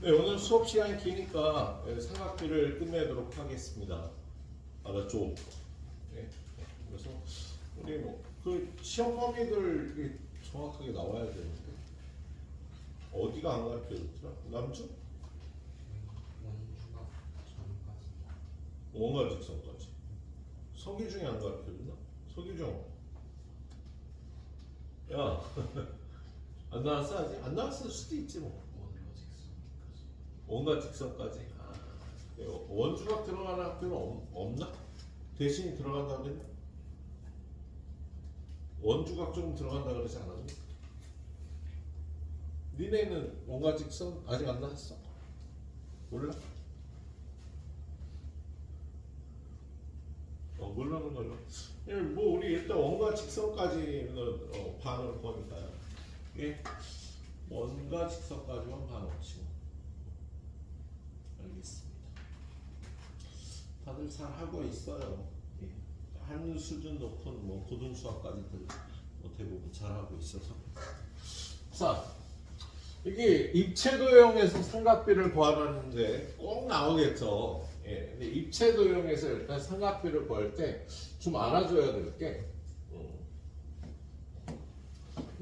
네, 오늘 수업 시간이 기니까 삼각비를 끝내도록 하겠습니다. 알았죠? 네. 그래서 우리 그 시험 범위들 정확하게 나와야 되는데 어디가 안 가르쳐줬더라? 남주? 원가 직선까지. 서기중이 안 가르쳐줬나? 서기중. 야, 안 나왔어 아직? 안 나왔을 수도 있지 뭐. 원가 직선까지. 아, 원주각 들어가는 학교는 없나? 대신이 들어간다 그랬나? 원주각 좀 들어간다 그러지 않았니? 니네는 원가 직선 아직 안 나왔어? 몰라? 몰라는 걸로. 뭐 우리 일단 원가 직선까지는 봐놓을 거니까요. 예, 원가 직선까지만 봐놓지 뭐. 알겠습니다. 다들 잘 하고 있어요. 예. 한 수준 높은 뭐 고등 수학까지들 뭐 대부분 잘 하고 있어서. 자, 이게 입체도형에서 삼각비를 구하라는데 꼭 나오겠죠. 예. 근데 입체도형에서 일단 삼각비를 구할 때 좀 알아줘야 될 게,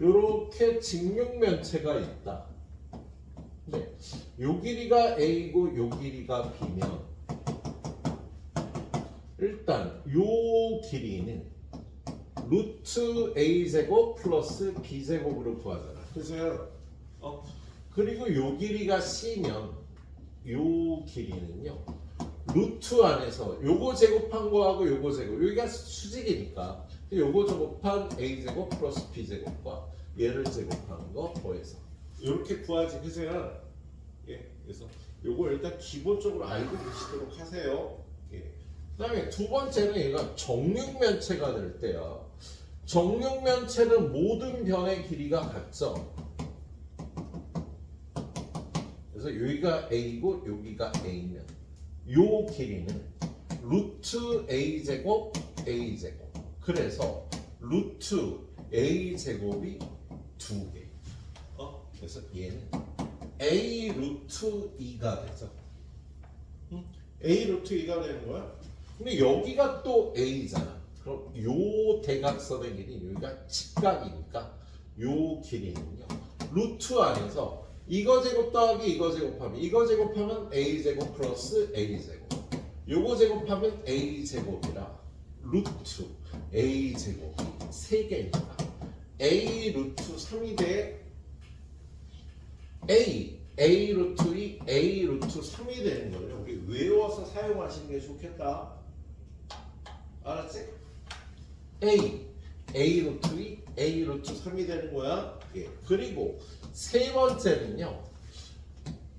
요렇게 직육면체가 있다. 네. 요 길이가 A고 요 길이가 B면 일단 요 길이는 루트 A제곱 플러스 B제곱으로 구하잖아. 그래서 그리고 요 길이가 C면 요 길이는요 루트 안에서 요거 제곱한 거하고 요거 제곱, 여기가 수직이니까 요거 제곱한 A제곱 플러스 B제곱과 얘를 제곱한 거 더해서 이렇게 구하지. 그래서 예, 그래서 요거 일단 기본적으로 알고 계시도록 하세요. 예. 그다음에 두 번째는 얘가 정육면체가 될 때야. 정육면체는 모든 변의 길이가 같죠. 그래서 여기가 A고 여기가 A면 요 길이는 루트 A제곱 A제곱. 그래서 루트 A제곱이 2개. 그래서 얘는 A 루트 2가 되죠. A 루트 2가 되는 거야. 근데 여기가 또 A잖아. 그럼 요 대각선의 길이 여기가 직각이니까 요 길이는요. 루트 안에서 이거 제곱 더하기 이거 제곱하면 이거 제곱하면 A 제곱 플러스 A 제곱. 요거 제곱하면 A 제곱이라 루트 A 제곱이 3개니까 A 루트 3이 돼. A 루트 2, A 루트 3이 되는 거예요. 우리 외워서 사용하시는 게 좋겠다. 알았지? A 루트 2, A 루트 3이 되는 거야. 예. 그리고 세 번째는요.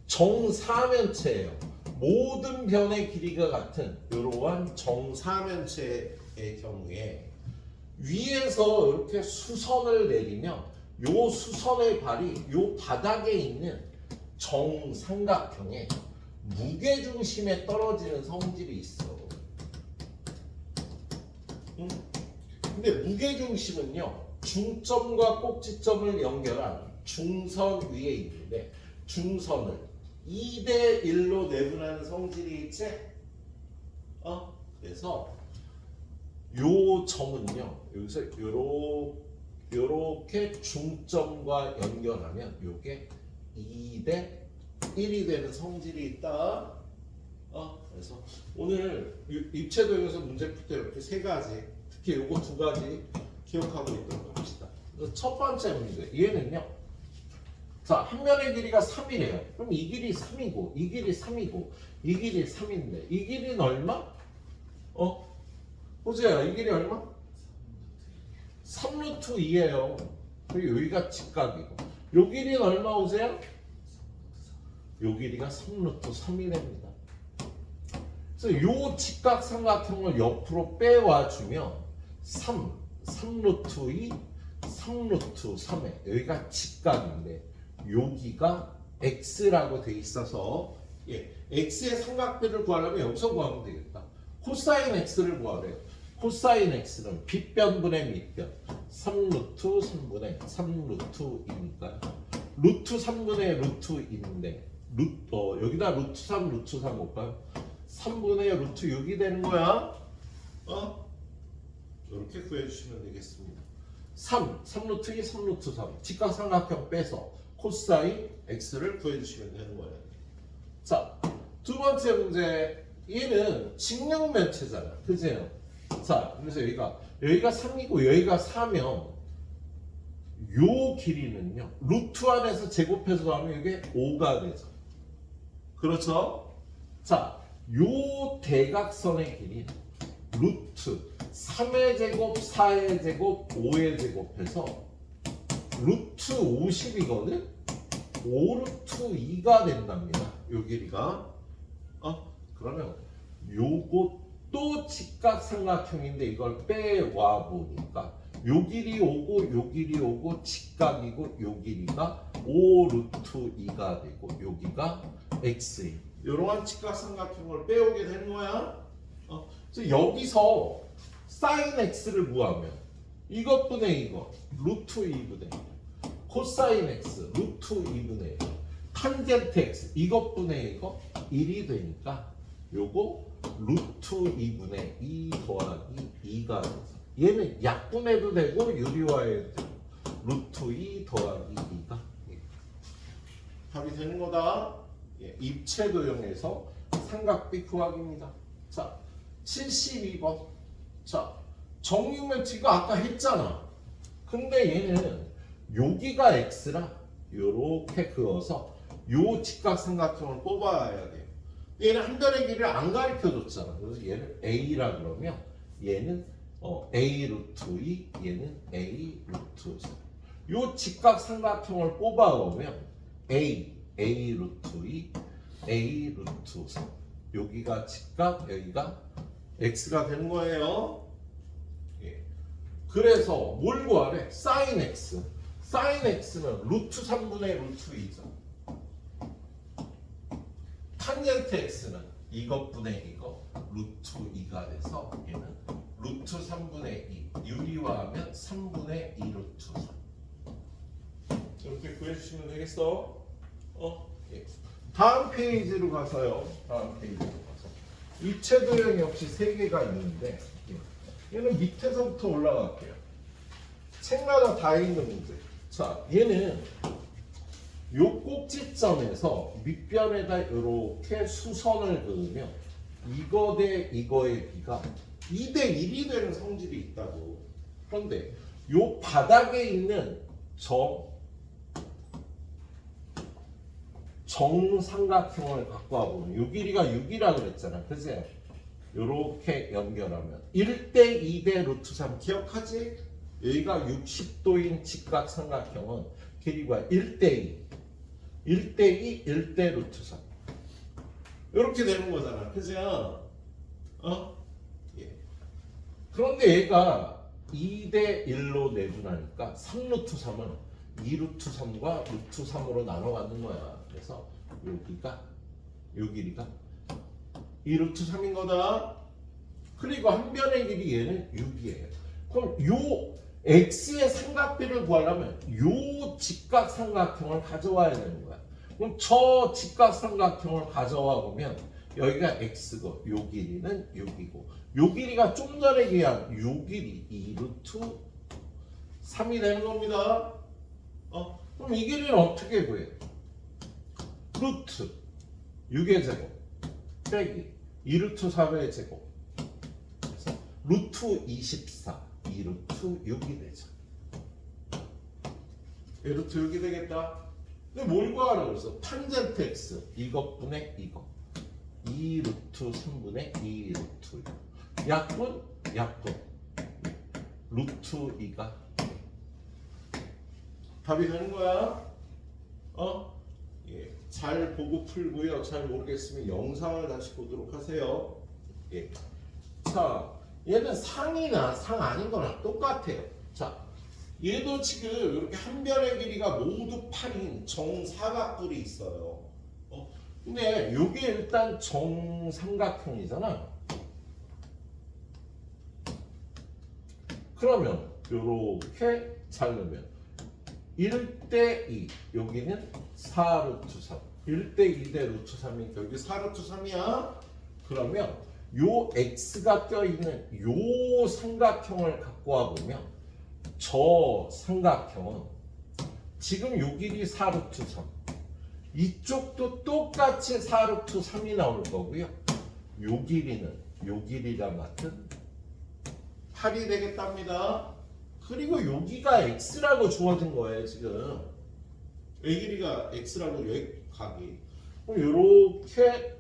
정사면체예요. 모든 변의 길이가 같은 이러한 정사면체의 경우에 위에서 이렇게 수선을 내리면 요 수선의 발이 요 바닥에 있는 정삼각형에 무게중심에 떨어지는 성질이 있어. 근데 무게중심은요 중점과 꼭지점을 연결한 중선 위에 있는데 중선을 2대 1로 내분하는 성질이 있지? 그래서 요 점은요 여기서 요렇게 중점과 연결하면 요게 2대 1이 되는 성질이 있다. 그래서 오늘 입체도형에서 문제 풀 때 이렇게 세 가지, 특히 요거 두 가지 기억하고 있도록 합시다. 그래서 첫 번째 문제, 얘는요. 자, 한 면의 길이가 3이래요. 그럼 이 길이 3이고, 이 길이 3이고, 이 길이 3인데, 이 길이는 얼마? 호주야, 이 길이 얼마? 3루트 2예요. 그리고 여기가 직각이고, 요 길이는 얼마 오세요? 요 길이가 3루트 3이랍니다. 그래서 요 직각 삼각형을 옆으로 빼와주면 3루트 2, 3루트 3에 여기가 직각인데 여기가 x라고 돼 있어서 x의 삼각비를 구하려면 여기서 구하면 되겠다. 코사인 x를 구하래요. 코사인 x는 빗변분의 밑변 3루트 3분의 3루트 2니까 루트 3분의 루트 2인데 여기다 루트 3 볼까요? 3분의 루트 6이 되는 거야. 이렇게 구해주시면 되겠습니다. 3 루트 2, 3 루트 3 직각삼각형 빼서 코사인 x를 구해주시면 되는 거예요. 자, 두 번째 문제. 얘는 직육면체잖아. 그죠? 자, 그래서 여기가 3이고 여기가 4면 요 길이는요. 루트 안에서 제곱해서 하면 이게 5가 되죠. 그렇죠? 자, 요 대각선의 길이 루트 3의 제곱, 4의 제곱, 5의 제곱해서 루트 50이거든? 5루트 2가 된답니다. 요 길이가. 그러면 요것도 직각삼각형인데 이걸 빼와 보니까 요 길이 오고 요 길이 오고 직각이고 요 길이가 5루트 2가 되고 여기가 x인 이러한 직각삼각형을 빼오게 되는 거야. 그래서 여기서 사인 x를 구하면 이것분의 이거 루트 2분의 코사인 x 루트 2분의 탄젠트 x 이것분의 이거 1이 되니까 요거 루트 2분의 2 더하기 2가 돼서 얘는 약분해도 되고 유리화해도 되고 루트 2 더하기 2가 답이 되는 거다. 입체 도형에서 삼각비 구하기입니다. 자, 72번. 자, 정육면체가 아까 했잖아. 근데 얘는 여기가 x라 요렇게 그어서 요 직각삼각형을 뽑아야 돼요. 얘는 한 변의 길이를 안 가르쳐 줬잖아. 그래서 얘를 a라 그러면 얘는 a 루트 2, 얘는 a 루트 3. 요 직각삼각형을 뽑아오면 a 루트 2, a 루트 3. 여기가 직각, 여기가 x가 되는 거예요. 그래서 뭘 구하래? 사인 x. 사인 x는 루트 3분의 루트 2죠. 탄젠트 x는 이것분의 이거 루트 2가 돼서 얘는 루트 3분의 2 유리화하면 3분의 2 루트 3 이렇게 구해주시면 되겠어. 다음 페이지로 가서요. 다음 페이지로 가서 입체 도형 역시 3개가 있는데 얘는 밑에서부터 올라갈게요. 책마다 다 있는 문제. 자, 얘는 요 꼭지점에서 밑변에다 이렇게 수선을 그으면 이거 대 이거의 비가 2대 1이 되는 성질이 있다고. 그런데 요 바닥에 있는 정삼각형을 갖고 와보면 요 길이가 6이라 그랬잖아. 그치? 요렇게 연결하면 1대 2대 루트 3 기억하지? 여기가 60도인 직각삼각형은 길이가 1대 2 1대 2, 1대 루트 3 이렇게 되는 거잖아. 그죠? 그런데 얘가 2대 1로 내분하니까 3 루트 3은 2 루트 3과 루트 3으로 나눠 갖는 거야. 그래서 요 길이가 2 루트 3인 거다. 그리고 한 변의 길이 얘는 6이에요. 그럼 요 x의 삼각비를 구하려면 요 직각삼각형을 가져와야 되는 거야. 그럼 저 직각삼각형을 가져와 보면 여기가 x고 요 길이는 6이고 요 길이가 좀 전에 얘기한 요 길이 2 루트 3이 되는 겁니다. 그럼 이 길이는 어떻게 구해? 루트 6의 제곱 빼기 2 루트 4의 제곱 그래서 루트 24 2 루트 6이 되죠. 2 루트 6이 되겠다. 근데 뭘 구하라고 그랬어? 탄젠트 x 이것분의 이거 2 루트 3분의 2 루트 6 약분 루트 2가 답이 되는 거야. 잘 보고 풀고요. 잘 모르겠으면 영상을 다시 보도록 하세요. 자, 얘는 상이나 상 아닌 거랑 똑같아요. 자, 얘도 지금 이렇게 한 변의 길이가 모두 8인 정사각뿔이 있어요. 근데 이게 일단 정삼각형이잖아. 그러면 이렇게 자르면 1대 2 여기는 4 루트 3 1대 2대 루트 3이니까 여기 4루트 3이야. 그러면 요 x가 껴있는 요 삼각형을 갖고 와보면 저 삼각형은 지금 요 길이 4루트 3, 이쪽도 똑같이 4루트 3이 나올 거고요. 요 길이는 요 길이랑 같은 8이 되겠답니다. 그리고 여기가 x라고 주어진 거예요. 지금 이 길이가 x라고 여기 각이. 그럼 요렇게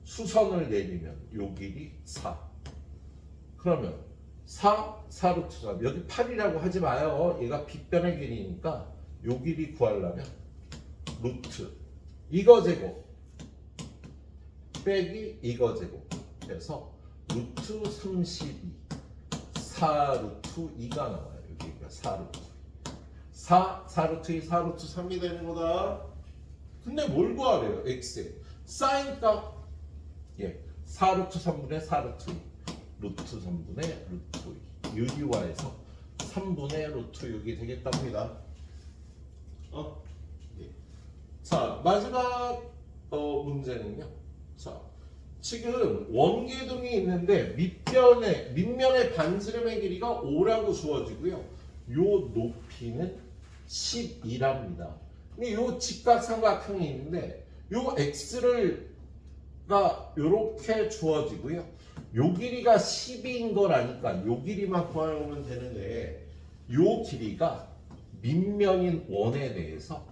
수선을 내리면 요 길이 4. 그러면 4루트 3. 여기 8이라고 하지 마요. 얘가 빗변의 길이니까 요 길이 구하려면 루트 이거 제곱 빼기 이거 제곱 해서 루트 32 4루트 2가 나와요. 여기가 4루트 4루트 2 4루트 3이 되는 거다. 근데 뭘 구하래요? x에 사인 값 4루트 3분의 4루트 2 루트 3분의 루트 2 유리화해서 3분의 루트 6이 되겠답니다. 자, 마지막 문제는요. 자, 지금 원계동이 있는데 밑면의 반지름의 길이가 5라고 주어지고요. 요 높이는 12랍니다. 근데 요 직각삼각형이 있는데 요 x가 요렇게 주어지고요. 요 길이가 12인 걸 아니까 요 길이만 구하면 되는데 요 길이가 밑면인 원에 대해서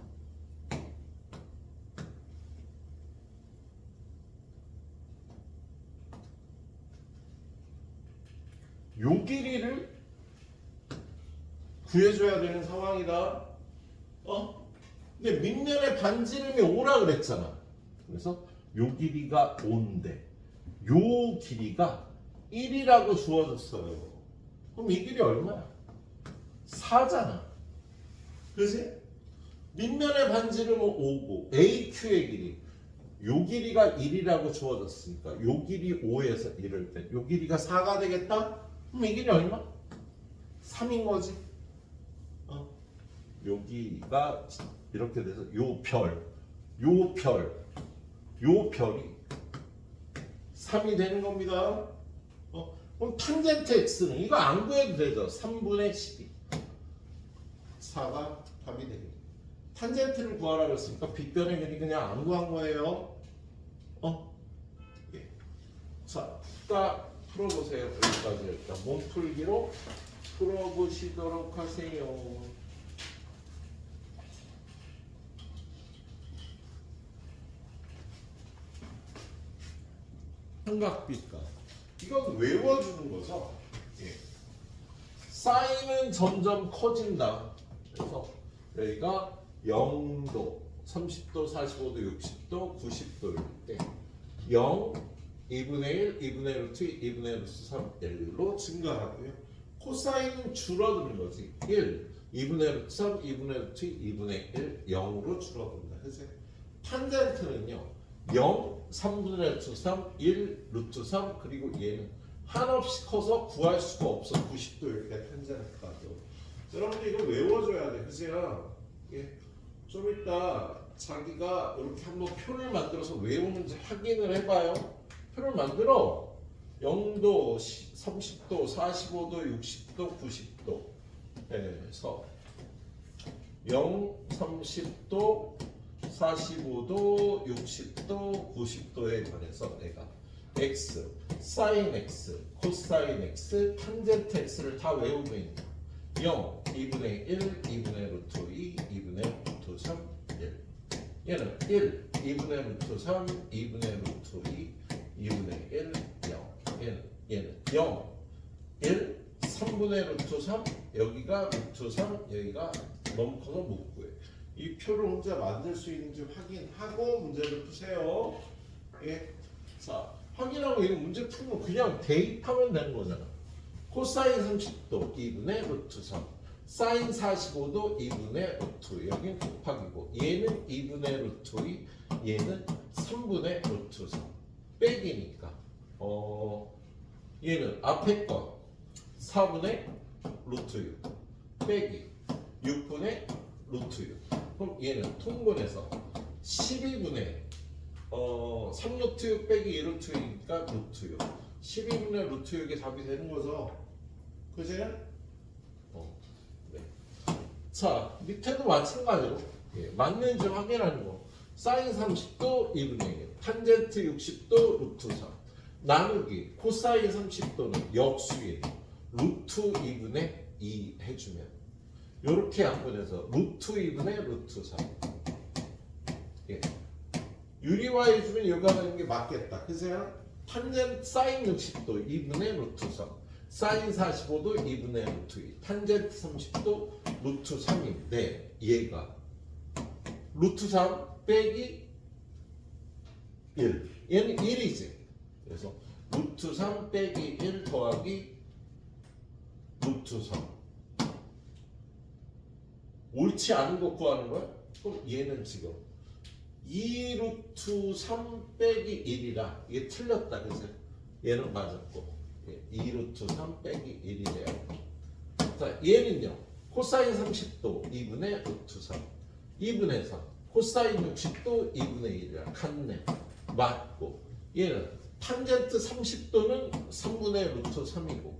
요 길이를 구해줘야 되는 상황이다. 근데 밑면의 반지름이 5라 그랬잖아. 그래서 요 길이가 5인데 요 길이가 1이라고 주어졌어요. 그럼 이 길이 얼마야? 4잖아. 그치? 밑면의 반지름은 5고 AQ의 길이 요 길이가 1이라고 주어졌으니까 요 길이 5에서 1을 뺀 요 길이가 4가 되겠다? 그럼 이 길이 얼마? 3인 거지. 여기가 이렇게 돼서 요 별이 3이 되는 겁니다. 그럼 탄젠트 x는 이거 안 구해도 되죠. 3분의 12 4가 답이 되겠죠. 탄젠트를 구하라고 했으니까 빗변의 길이 그냥 안 구한 거예요. 예. 자, 딱 풀어보세요. 여기까지 일단 몸풀기로 풀어보시도록 하세요. 삼각비가 이건 외워주는 거죠. 예. 사인은 점점 커진다. 그래서 여기가 0도, 30도, 45도, 60도, 90도일 때 0, 2분의 1, 2분의 루트 2, 2분의 루트 3, 1로 증가하고요. 코사인은 줄어드는 거지. 1, 2분의 루트 3, 2분의 루트 2, 2분의 1, 0으로 줄어든다. 그래서 탄젠트는요. 0, 3분의 루트 3, 1, 루트 3 그리고 얘는 한없이 커서 구할 수가 없어. 90도 이렇게 탄젠트까지. 여러분들 이거 외워줘야 돼. 그죠? 예. 좀 이따 자기가 이렇게 한번 표를 만들어서 외우는지 확인을 해봐요. 표를 만들어. 0도, 30도, 45도, 60도, 90도 해서 0, 30도, 45도, 60도, 90도에 관해서 내가 x, sin x, 코사인 x, 탄젠트 x를 다 외우고 있는 0, 2분의 1, 2분의 루트 2, 2분의 루트 3, 1 얘는 1, 2분의 루트 3, 2분의 루트 2, 2분의 1, 0 얘는 0, 1, 3분의 루트 3 여기가 루트 3 여기가 너무 커서 못 구해. 이 표를 혼자 만들 수 있는지 확인하고 문제를 푸세요. 예. 자, 확인하고 이거 문제 풀면 그냥 대입하면 되는 거잖아. 코사인 30도 2분의 루트 3 사인 45도 2분의 루트 2 여긴 곱하기고 얘는 2분의 루트 2 얘는 3분의 루트 3 빼기니까 얘는 앞에 거 4분의 루트 6 빼기 6분의 루트 6 그럼 얘는 통분해서 12분의 3루트 6 빼기 2루트 6이니까 루트 6. 12분의 루트 6이 답이 되는 거죠. 그지? 네. 자, 밑에도 마찬가지로 맞는지 확인하는 거. 사인 30도 2분의 1, 탄젠트 60도 루트 3. 나누기 코사인 30도는 역수에 루트 2분의 2 해주면 이렇게 양분해서 루트 2분의 루트 3. 유리화 해주면 여기가 되는 게 맞겠다. 그래서 탄젠트 사인 60도 2분의 루트 3, 사인 45도 2분의 루트 2, 탄젠트 30도 루트 3인데 얘가 루트 3 빼기 1. 얘는 1이지. 그래서 루트 3 빼기 1 더하기 루트 3. 옳지 않은 거 구하는 거야? 그럼 얘는 지금 2루트 3 빼기 1이라 이게 틀렸다. 그래서 얘는 맞았고 2루트 3 빼기 1이래요. 자, 얘는요. 코사인 30도 2분의 루트 3, 2분의 3. 코사인 60도 2분의 1이라 같네. 맞고 얘는 탄젠트 30도는 3분의 루트 3이고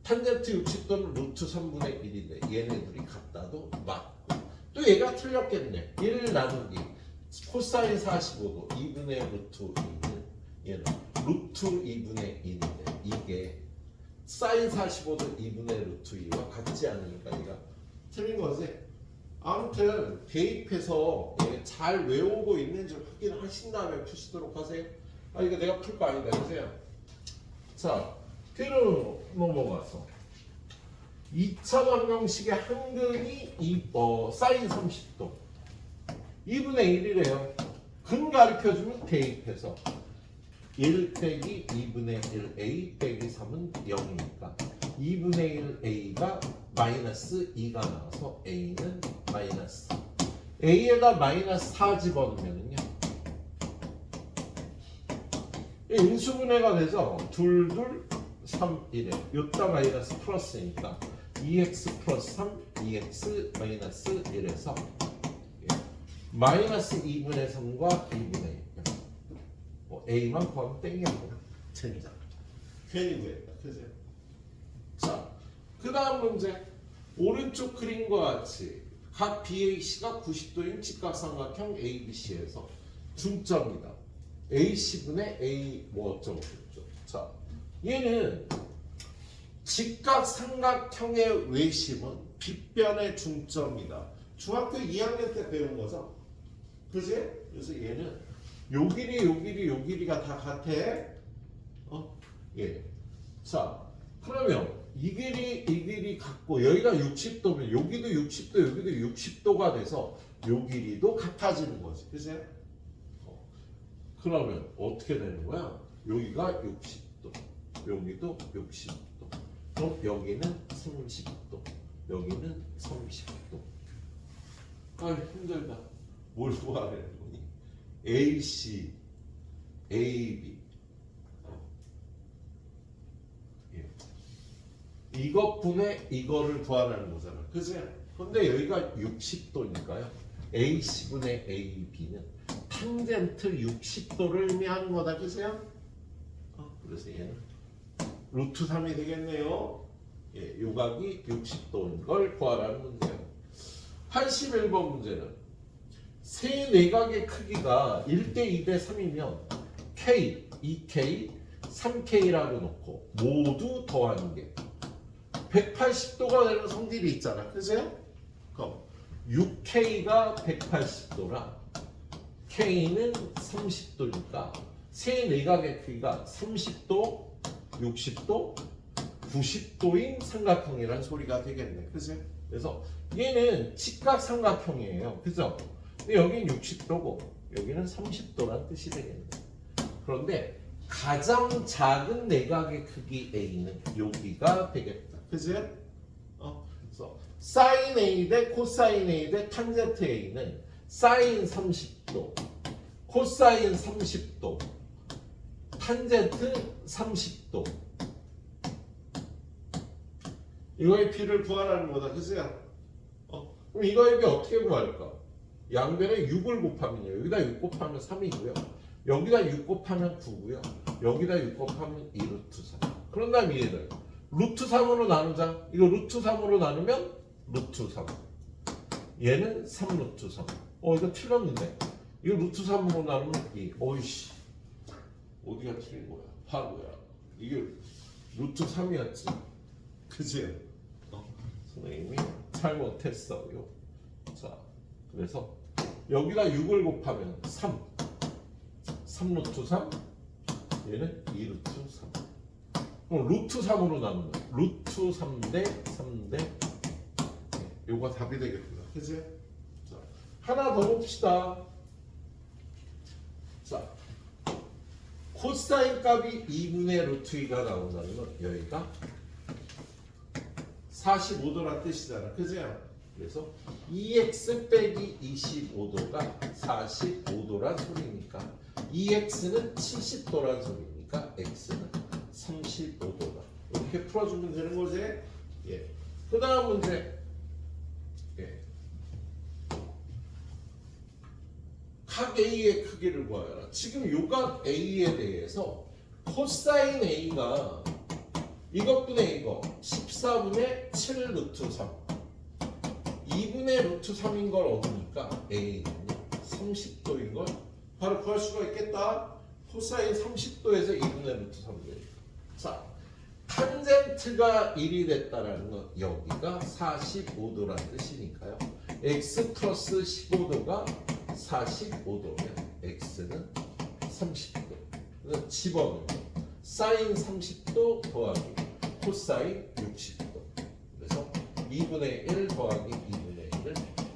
탄젠트 60도는 루트 3분의 1인데 얘네들이 같다도 맞고 또 얘가 틀렸겠네. 1 나누기 코사인 45도 2분의 루트 2는 얘는 루트 2분의 1인데 이게 사인 45도 2분의 루트 2와 같지 않으니까 얘가 틀린 거지. 아무튼 대입해서 잘 외우고 있는지 확인하신 다음에 푸시도록 하세요. 아 이거 내가 풀 거 아니다. 그세요. 자, 뒤로 넘어가서 2차 방정식의 한근이 사인 30도 2분의 1이래요. 근 가르쳐주면 대입해서 1 빼기 2분의 1 a 빼기 3은 0이니까 2분의 1 a가 마이너스 2가 나와서 a는 마이너스 a에다 마이너스 4 집어넣으면요 인수분해가 돼서 2, 3, 1에 요따 마이너스 플러스니까 2x 플러스 3, 2x 마이너스 1에서 마이너스 2분의 3과 2분의 1 A만 구하면 땡이야. 젠장. 괜히 구했다. 그죠? 자, 그 다음 문제. 오른쪽 그림과 같이 각 BAC가 90도인 직각삼각형 ABC에서 중점이다. AC분의 A 뭐 어쩌고 저쩌고. 자, 얘는 직각삼각형의 외심은 빗변의 중점이다. 중학교 2학년 때 배운 거죠? 그지? 그래서 얘는 요 길이, 요 길이, 요 길이가 다 같아. 예. 자, 그러면 이 길이 같고 여기가 60도면 여기도 60도, 여기도 60도가 돼서 요 길이도 같아지는 거지. 그지? 그러면 어떻게 되는 거야? 여기가 60도, 여기도 60도. 그럼 여기는 30도, 여기는 30도. 아, 힘들다. 뭘 구하려는 거니? AC, AB. 이것분의 이거를 구하라는 거잖아. 그지? 근데 여기가 60도니까요. AC분의 AB는 탄젠트 60도를 의미하는 거다. 그죠? 그래서 얘는 루트 3이 되겠네요. 예, 요각이 60도인 걸 구하라는 문제예요. 81번 문제는 세 내각의 크기가 1대 2대 3이면 K, 2K, 3K라고 놓고 모두 더하는 게 180도가 되는 성질이 있잖아. 그죠? 그럼 6K가 180도라 K는 30도니까 세 내각의 크기가 30도, 60도, 90도인 삼각형이라는 소리가 되겠네. 그죠? 그래서 얘는 직각삼각형이에요. 그죠? 근데 여기는 60도고 여기는 30도란 뜻이 되겠네. 그런데 가장 작은 내각의 크기 A는 여기가 되겠다. 그지? 그래서 사인 A 대 코사인 A 대 탄젠트 A는 사인 30도, 코사인 30도, 탄젠트 30도. 이거의 P를 구하라는 거다. 그지? 그럼 이거의 P 어떻게 구할까? 양변에 6을 곱하면요. 여기다 6 곱하면 3이고요. 여기다 6 곱하면 9고요. 여기다 6 곱하면 2 루트 3. 그런 다음 얘를 루트 3으로 나누자. 이거 루트 3으로 나누면 루트 3. 얘는 3 루트 3. 이거 틀렸는데. 이거 루트 3으로 나누면 2. 어이씨. 어디가 틀린 거야? 바보야. 이게 루트 3이었지. 그치? 선생님이 잘못했어요. 자, 그래서 여기다 6을 곱하면 3. 3 루트 3. 얘는 2 루트 3. 그럼 루트 3으로 나누면 루트 3대 3대 요거 답이 되겠구나. 그치? 자, 하나 더 봅시다. 자, 코사인 값이 2분의 루트 2가 나온다는 건 여기가 45도란 뜻이잖아. 그죠? 그래서 2x 빼기 25도가 45도란 소리니까 2x는 70도란 소리니까 x는 35도다. 이렇게 풀어주면 되는 거지? 예. 그 다음 문제. 예. 각 A의 크기를 구하여라. 지금 요각 A에 대해서 코사인 A가 이것분의 이거 14분의 7 루트 3 2분의 루트 3인 걸 얻으니까 A는 30도인 걸 바로 구할 수가 있겠다. 코사인 30도에서 2분의 루트 3도. 자, 탄젠트가 1이 됐다라는 건 여기가 45도라는 뜻이니까요. x 플러스 15도가 45도면 x는 30도. 그래서 집어넣으면 사인 30도 더하기 코사인 60도. 그래서 2분의 1 더하기 2분의 1을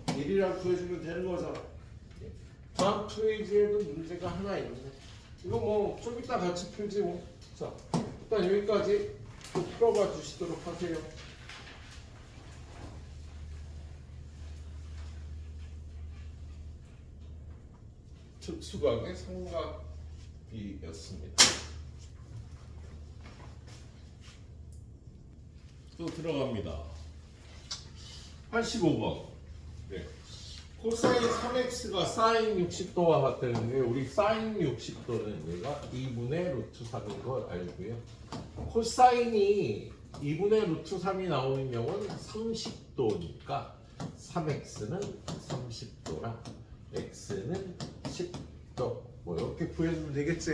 1이라고 구해주면 되는 거잖아. 다음 페이지에도 문제가 하나 있네. 이거 뭐 좀 이따 같이 풀지 뭐. 자, 일단 여기까지 또 풀어봐 주시도록 하세요. 특수각의 삼각비였습니다. 또 들어갑니다. 85번. 네. 코사인 3x가 사인 60도와 같다는데 우리 사인 60도는 얘가 2분의 루트 3인 걸 알고요. 코사인이 2분의 루트 3이 나오는 경우는 30도니까 3x는 30도라 x는 10도. 뭐 이렇게 구해주면 되겠지?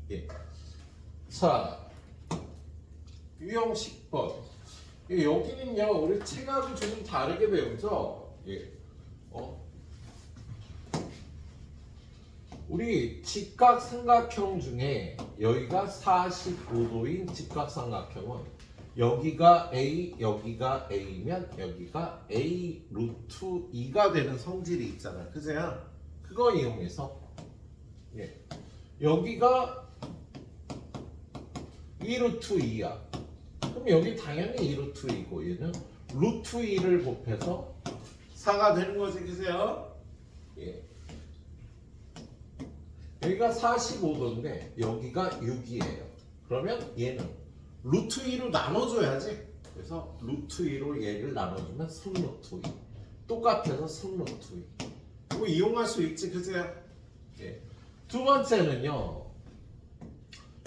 예. 자, 유형 10번. 여기는요, 우리 체각을 조금 다르게 배우죠. 예. 우리 직각삼각형 중에 여기가 45도인 직각삼각형은 여기가 A, 여기가 A면 여기가 A 루트 2가 되는 성질이 있잖아. 그죠? 그거 이용해서 예. 여기가 2 루트 2야. 그럼 여기 당연히 2 루트 2고 얘는 루트 2를 곱해서 4가 되는 거지. 그죠? 예. 여기가 45도인데 여기가 6이에요. 그러면 얘는 루트 2로 나눠줘야지. 그래서 루트 2로 얘를 나눠주면 3 루트 2. 똑같아서 3 루트 2. 이거 이용할 수 있지. 그죠? 예. 두 번째는요.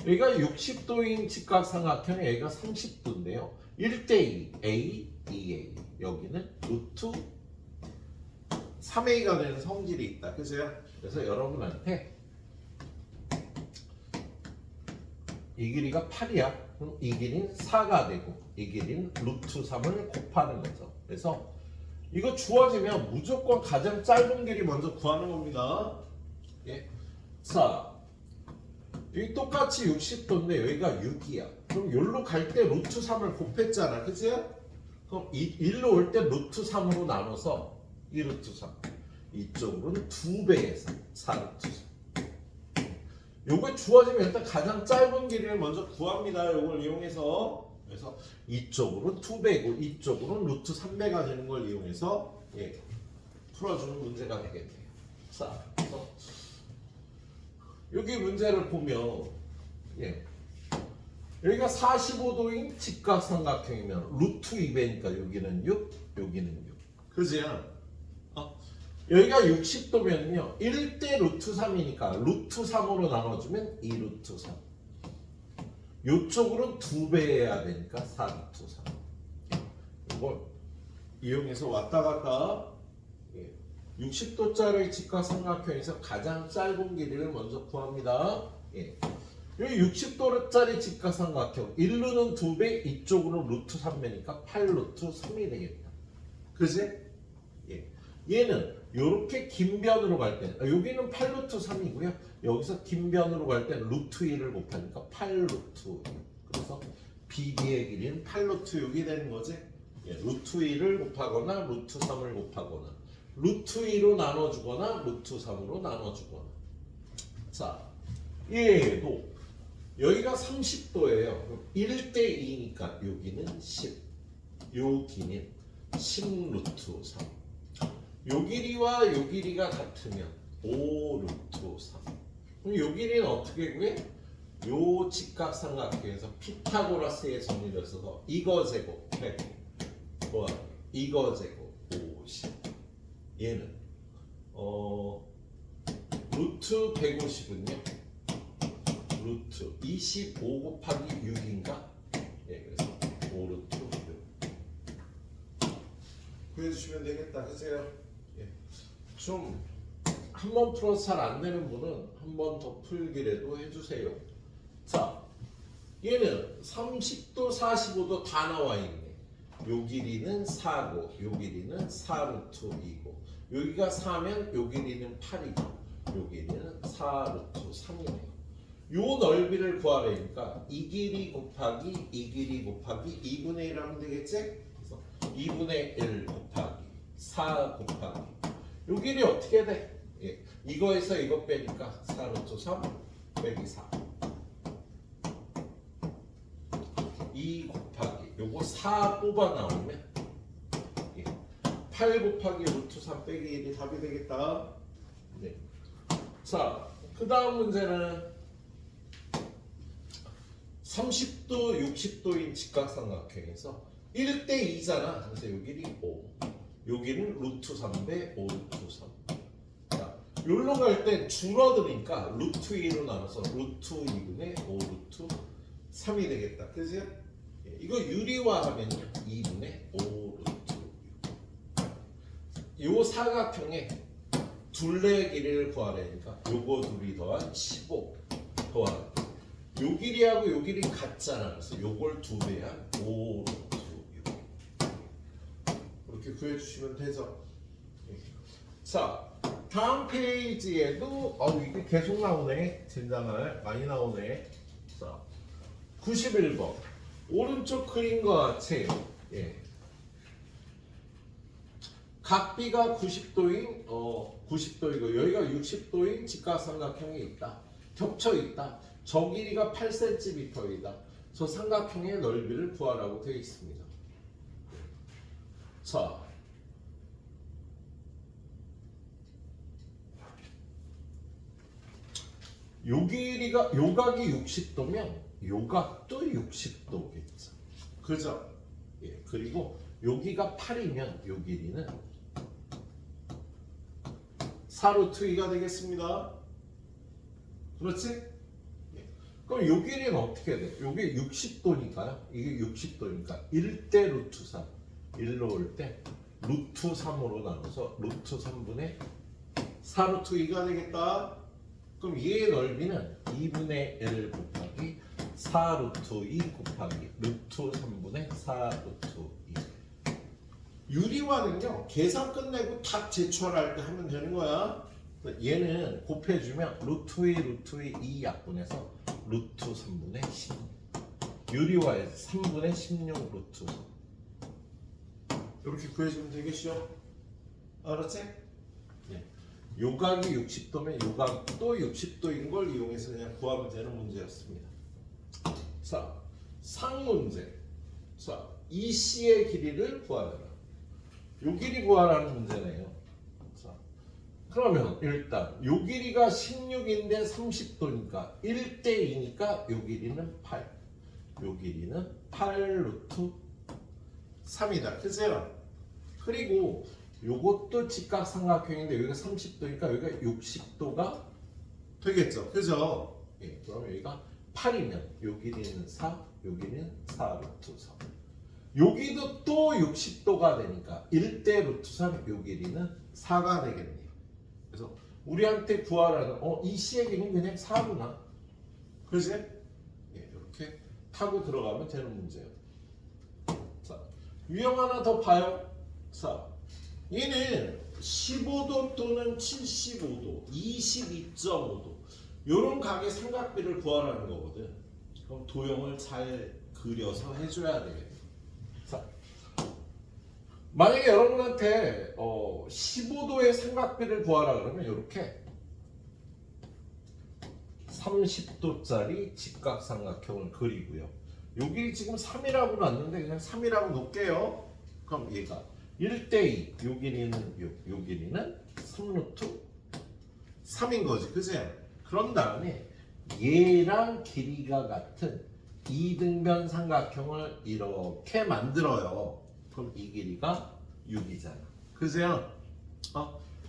여기가 60도인 직각삼각형, 여기가 30도인데요. 1대2, A, 2A. 여기는 루트 3A가 되는 성질이 있다. 그죠? 그래서 여러분한테 이 길이가 8이야. 그럼 이 길이는 4가 되고 이 길이는 루트 3을 곱하는 거죠. 그래서 이거 주어지면 무조건 가장 짧은 길이 먼저 구하는 겁니다. 예. 자, 여기 똑같이 60도인데 여기가 6이야. 그럼 여기로 갈 때 루트 3을 곱했잖아. 그치? 그럼 일로 올 때 루트 3으로 나눠서 2 루트 3. 이쪽으로는 2배에서 4 루트 3. 요거 주어지면 일단 가장 짧은 길이를 먼저 구합니다. 요걸 이용해서. 그래서 이쪽으로 2배고 이쪽으로는 루트 3배가 되는 걸 이용해서 예, 풀어주는 문제가 되겠네요. 자, 그래서 여기 문제를 보면 예, 여기가 45도인 직각삼각형이면 루트 2배니까 여기는 6, 여기는 6. 그지? 여기가 60도면요 1대 루트 3이니까 루트 3으로 나눠주면 2루트 3. 요쪽으로 2배 해야 되니까 4루트 3. 이걸 이용해서 왔다 갔다 60도짜리 직각삼각형에서 가장 짧은 길이를 먼저 구합니다. 여기 60도짜리 직각삼각형 1루는 2배, 이쪽으로 루트 3배니까 8루트 3이 되겠다. 그지? 얘는 이렇게 긴 변으로 갈 때, 여기는 8루트 3이고요. 여기서 긴 변으로 갈 때는 루트 2를 곱하니까 8루트 2. 그래서 BD의 길이는 8루트 6이 되는 거지. 루트 2를 곱하거나 루트 3을 곱하거나 루트 2로 나눠주거나 루트 3으로 나눠주거나. 자, 얘도 여기가 30도예요. 1대 2니까 여기는 10. 요 길이는 10루트 3. 요 길이와 요 길이가 같으면 5루트 3. 그럼 요 길이는 어떻게 구해? 요 직각삼각형에서 피타고라스의 정리를 써서 이거 제곱 100, 이거 제곱 50. 얘는 루트 150은요 루트 25 곱하기 6인가? 그래서 5루트 6 구해주시면 되겠다. 그세요? 좀 한 번 풀어서 잘 안 되는 분은 한 번 더 풀기라도 해주세요. 자, 얘는 30도 45도 다 나와 있네. 요 길이는 4고 요 길이는 4루트 2고 여기가 4면 요 길이는 8이고 요 길이는 4루트 3이네요. 요 넓이를 구하려니까 이 길이 곱하기 이 길이 곱하기 2분의 1 하면 되겠지? 그래서 2분의 1 곱하기 4 곱하기 요 길이 어떻게 돼? 이거에서 이거 빼니까 4루트 3 빼기 4 2 곱하기 요거 4 뽑아 나오면 8 곱하기 루트 3 빼기 1이 답이 되겠다. 자, 그 다음 문제는 30도, 60도인 직각삼각형에서 1대 2잖아. 그래서 요 길이 5. 여기는 루트 3배 5 루트 3. 자, 여기로 갈 땐 줄어드니까 루트 2로 나눠서 루트 2분의 5 루트 3이 되겠다. 그죠? 이거 유리화하면요 2분의 5 루트 6. 요 사각형의 둘레의 길이를 구하려니까 요거 둘이 더한 15 더하기 요 길이하고 요 길이 같잖아. 그래서 요걸 2배한 5 루트 6. 이렇게 구해주시면 되죠. 자, 다음 페이지에도 이게 계속 나오네. 진단할 많이 나오네. 자, 91번 오른쪽 그린 것 같이 각비가 90도인 90도이고 여기가 60도인 직각삼각형이 있다. 겹쳐 있다. 저 길이가 8cm이다. 저 삼각형의 넓이를 구하라고 되어 있습니다. 자, 요 길이가 요 각이 60도면 요 각도 60도겠죠. 그죠? 그리고 여기가 8이면 요 길이는 4루트 2가 되겠습니다. 그렇지? 그럼 요 길이는 어떻게 돼? 요게 60도니까요. 이게 60도니까 1대 루트 3. 1로 올 때 루트 3으로 나눠서 루트 3분의 4루트 2가 되겠다. 그럼 얘의 넓이는 2분의 1 곱하기 4루트 2 곱하기 루트 3분의 4루트 2. 유리화는요 계산 끝내고 답 제출할 때 하면 되는 거야. 얘는 곱해주면 루트 2 루트 2 약분해서 루트 3분의 16. 유리화에서 3분의 16 루트 3. 이렇게 구해주면 되겠죠? 알았지? 요각이 60도면 요각도 60도인 걸 이용해서 그냥 구하면 되는 문제였습니다. 자, 상문제. 자, 이 C의 길이를 구하라. 요 길이 구하라는 문제네요. 자, 그러면 일단 요 길이가 16인데 30도니까 1대 2니까 요 길이는 8. 요 길이는 8 루트 3이다. 그죠? 그리고 요것도 직각삼각형인데 여기가 30도니까 여기가 60도가 되겠죠. 그죠? 예, 그럼 여기가 8이면 요 길이는 4, 여기는 4 루트 3. 여기도 또 60도가 되니까 1대 루트 3, 요 길이는 4가 되겠네요. 그래서 우리한테 구하라는 이 C의 길이는 그냥 4구나. 그지? 예, 이렇게 타고 들어가면 되는 문제예요. 자, 유형 하나 더 봐요. 자, 얘는 15도 또는 75도, 22.5도 이런 각의 삼각비를 구하라는 거거든. 그럼 도형을 잘 그려서 해줘야 되겠네. 자, 만약에 여러분한테 15도의 삼각비를 구하라 그러면 이렇게 30도짜리 직각삼각형을 그리고요. 여기 지금 3이라고 놨는데 그냥 3이라고 놓을게요. 그럼 얘가 1대2, 요 길이는 요 길이는 3루트 3인 거지, 그지? 그런 다음에 얘랑 길이가 같은 이등변 삼각형을 이렇게 만들어요. 그럼 이 길이가 6이잖아, 그죠?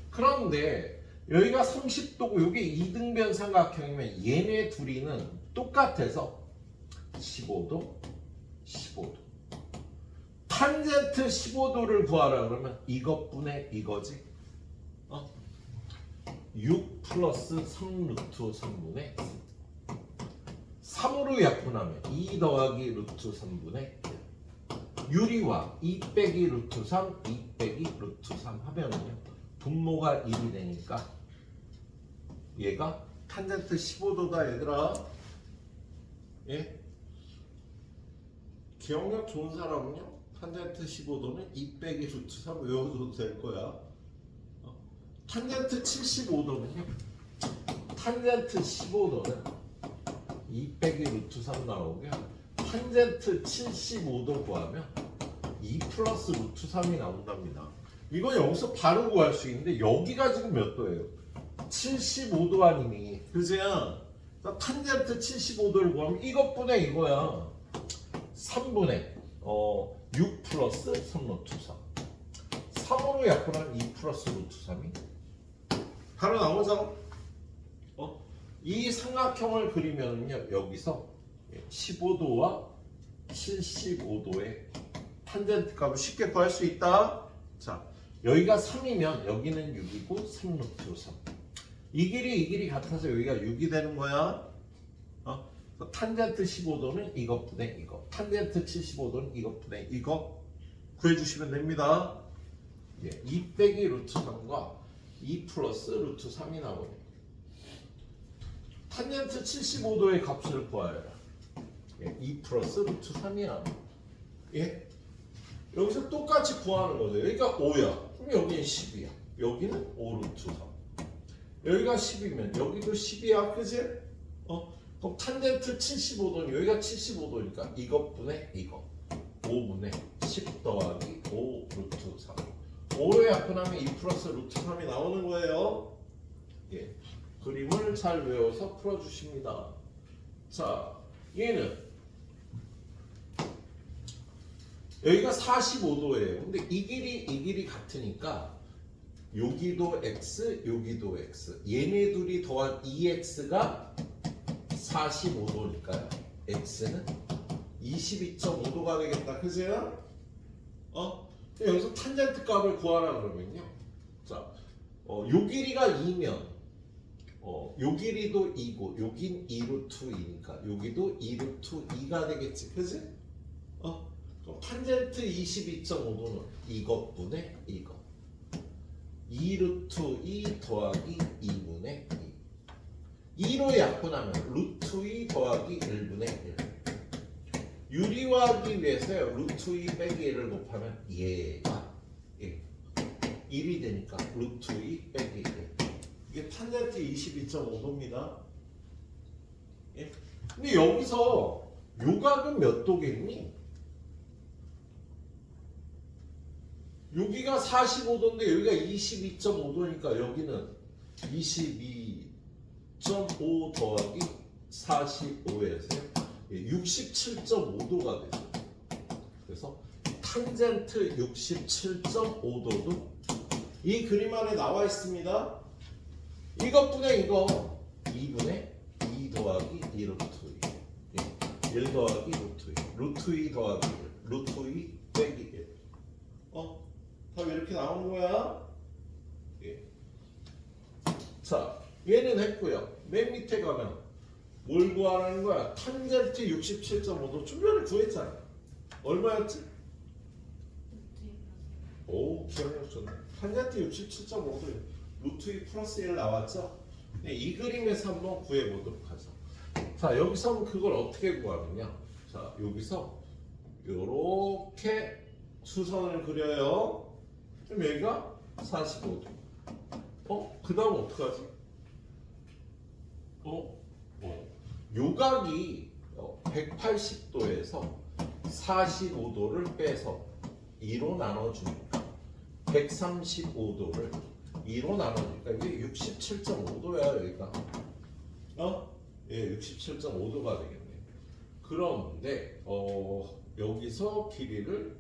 그런데 여기가 30도고 여기 이등변 삼각형이면 얘네 둘이는 똑같아서 15도, 15도. 탄젠트 15도를 구하라 그러면 이것분의 이거지. 6 플러스 3 루트 3분의 3으로 약분하면 2 더하기 루트 3분의 1. 유리와 2 빼기 루트 3, 2 빼기 루트 3 하면은요, 분모가 1이 되니까 얘가 탄젠트 15도다 얘들아. 예? 기억력 좋은 사람은요, 탄젠트 15도는 2 빼기 루트 3 외워줘도 될 거야. 탄젠트 75도는요, 탄젠트 15도는 2 빼기 루트 3 나오고요. 탄젠트 75도 구하면 2 플러스 루트 3이 나온답니다. 이건 여기서 바로 구할 수 있는데 여기가 지금 몇 도예요? 75도 아니니, 그지야? 탄젠트 75도를 구하면 이것분의 이거야. 3분의 6 플러스 3 루트 3. 3으로 약분하면 2 플러스 루트 3이 바로 나오죠. 이 삼각형을 그리면요, 여기서 15도와 75도의 탄젠트 값을 쉽게 구할 수 있다. 자, 여기가 3이면 여기는 6이고 3 루트 3. 이 길이 같아서 여기가 6이 되는 거야. 탄젠트 15도는 이것분의 이거, 탄젠트 75도는 이것분의 이거 구해주시면 됩니다. 2 빼기 루트 3과 2 플러스 루트 3이 나오네. 탄젠트 75도의 값을 구하여라. 2 플러스 루트 3이야. 예? 여기서 똑같이 구하는 거죠. 여기가 5야. 그럼 여기는 10이야. 여기는 5 루트 3. 여기가 10이면 여기도 10이야. 그지? 그럼 탄젠트 75도는 여기가 75도니까 이것분의 이거. 5분의 10 더하기 5 루트 3. 5로 약분하면 2 플러스 루트 3이 나오는 거예요. 예. 그림을 잘 외워서 풀어주십니다. 자, 얘는 여기가 45도예요. 근데 이 길이 같으니까 여기도 x, 여기도 x. 얘네 둘이 더한 2x가 45도니까요. x는 22.5도가 되겠다. 그죠? 여기서 탄젠트 값을 구하라 그러면요. 자, 요 길이가 2면 요 길이도 2고 여긴 2루트 2니까 여기도 2루트 2가 되겠지. 그지? 그럼 탄젠트 22.5도는 이것분의 이거. 2루트 2 더하기 2분의 2. 2로 약분하면 루트 2 더하기 1분의 1. 유리화하기 위해서요, 루트 2 빼기 1을 곱하면 얘가 1이 되니까 루트 2 빼기 1. 이게 탄젠트 22.5도입니다. 예? 근데 여기서 요 각은 몇 도겠니? 여기가 45도인데 여기가 22.5도니까 여기는 22.5 더하기 45에서 67.5도가 되죠. 그래서 탄젠트 67.5도도 이 그림 안에 나와 있습니다. 이것분의 이거 2분의 2 더하기 2 루트 2 1 더하기 루트 2 루트 2 더하기 1 루트 2 빼기 1 답 이렇게 나오는 거야. 예. 자, 얘는 했고요. 맨 밑에 가면 뭘 구하라는 거야? 탄젠트 67.5도 좀 전에 구했잖아. 얼마였지? 오, 기억력 좋네. 탄젠트 67.5도 루트 2 플러스 1 나왔죠? 네, 이 그림에서 한번 구해보도록 하죠. 자, 여기서 그걸 어떻게 구하느냐? 자, 여기서 요렇게 수선을 그려요. 그럼 여기가 45도. 그 다음 어떡하지? 요각이 180도에서 45도를 빼서 2로 나눠주니까 135도를 2로 나눠주니까 이게 67.5도야 여기가. 예, 67.5도가 되겠네. 그런데 여기서 길이를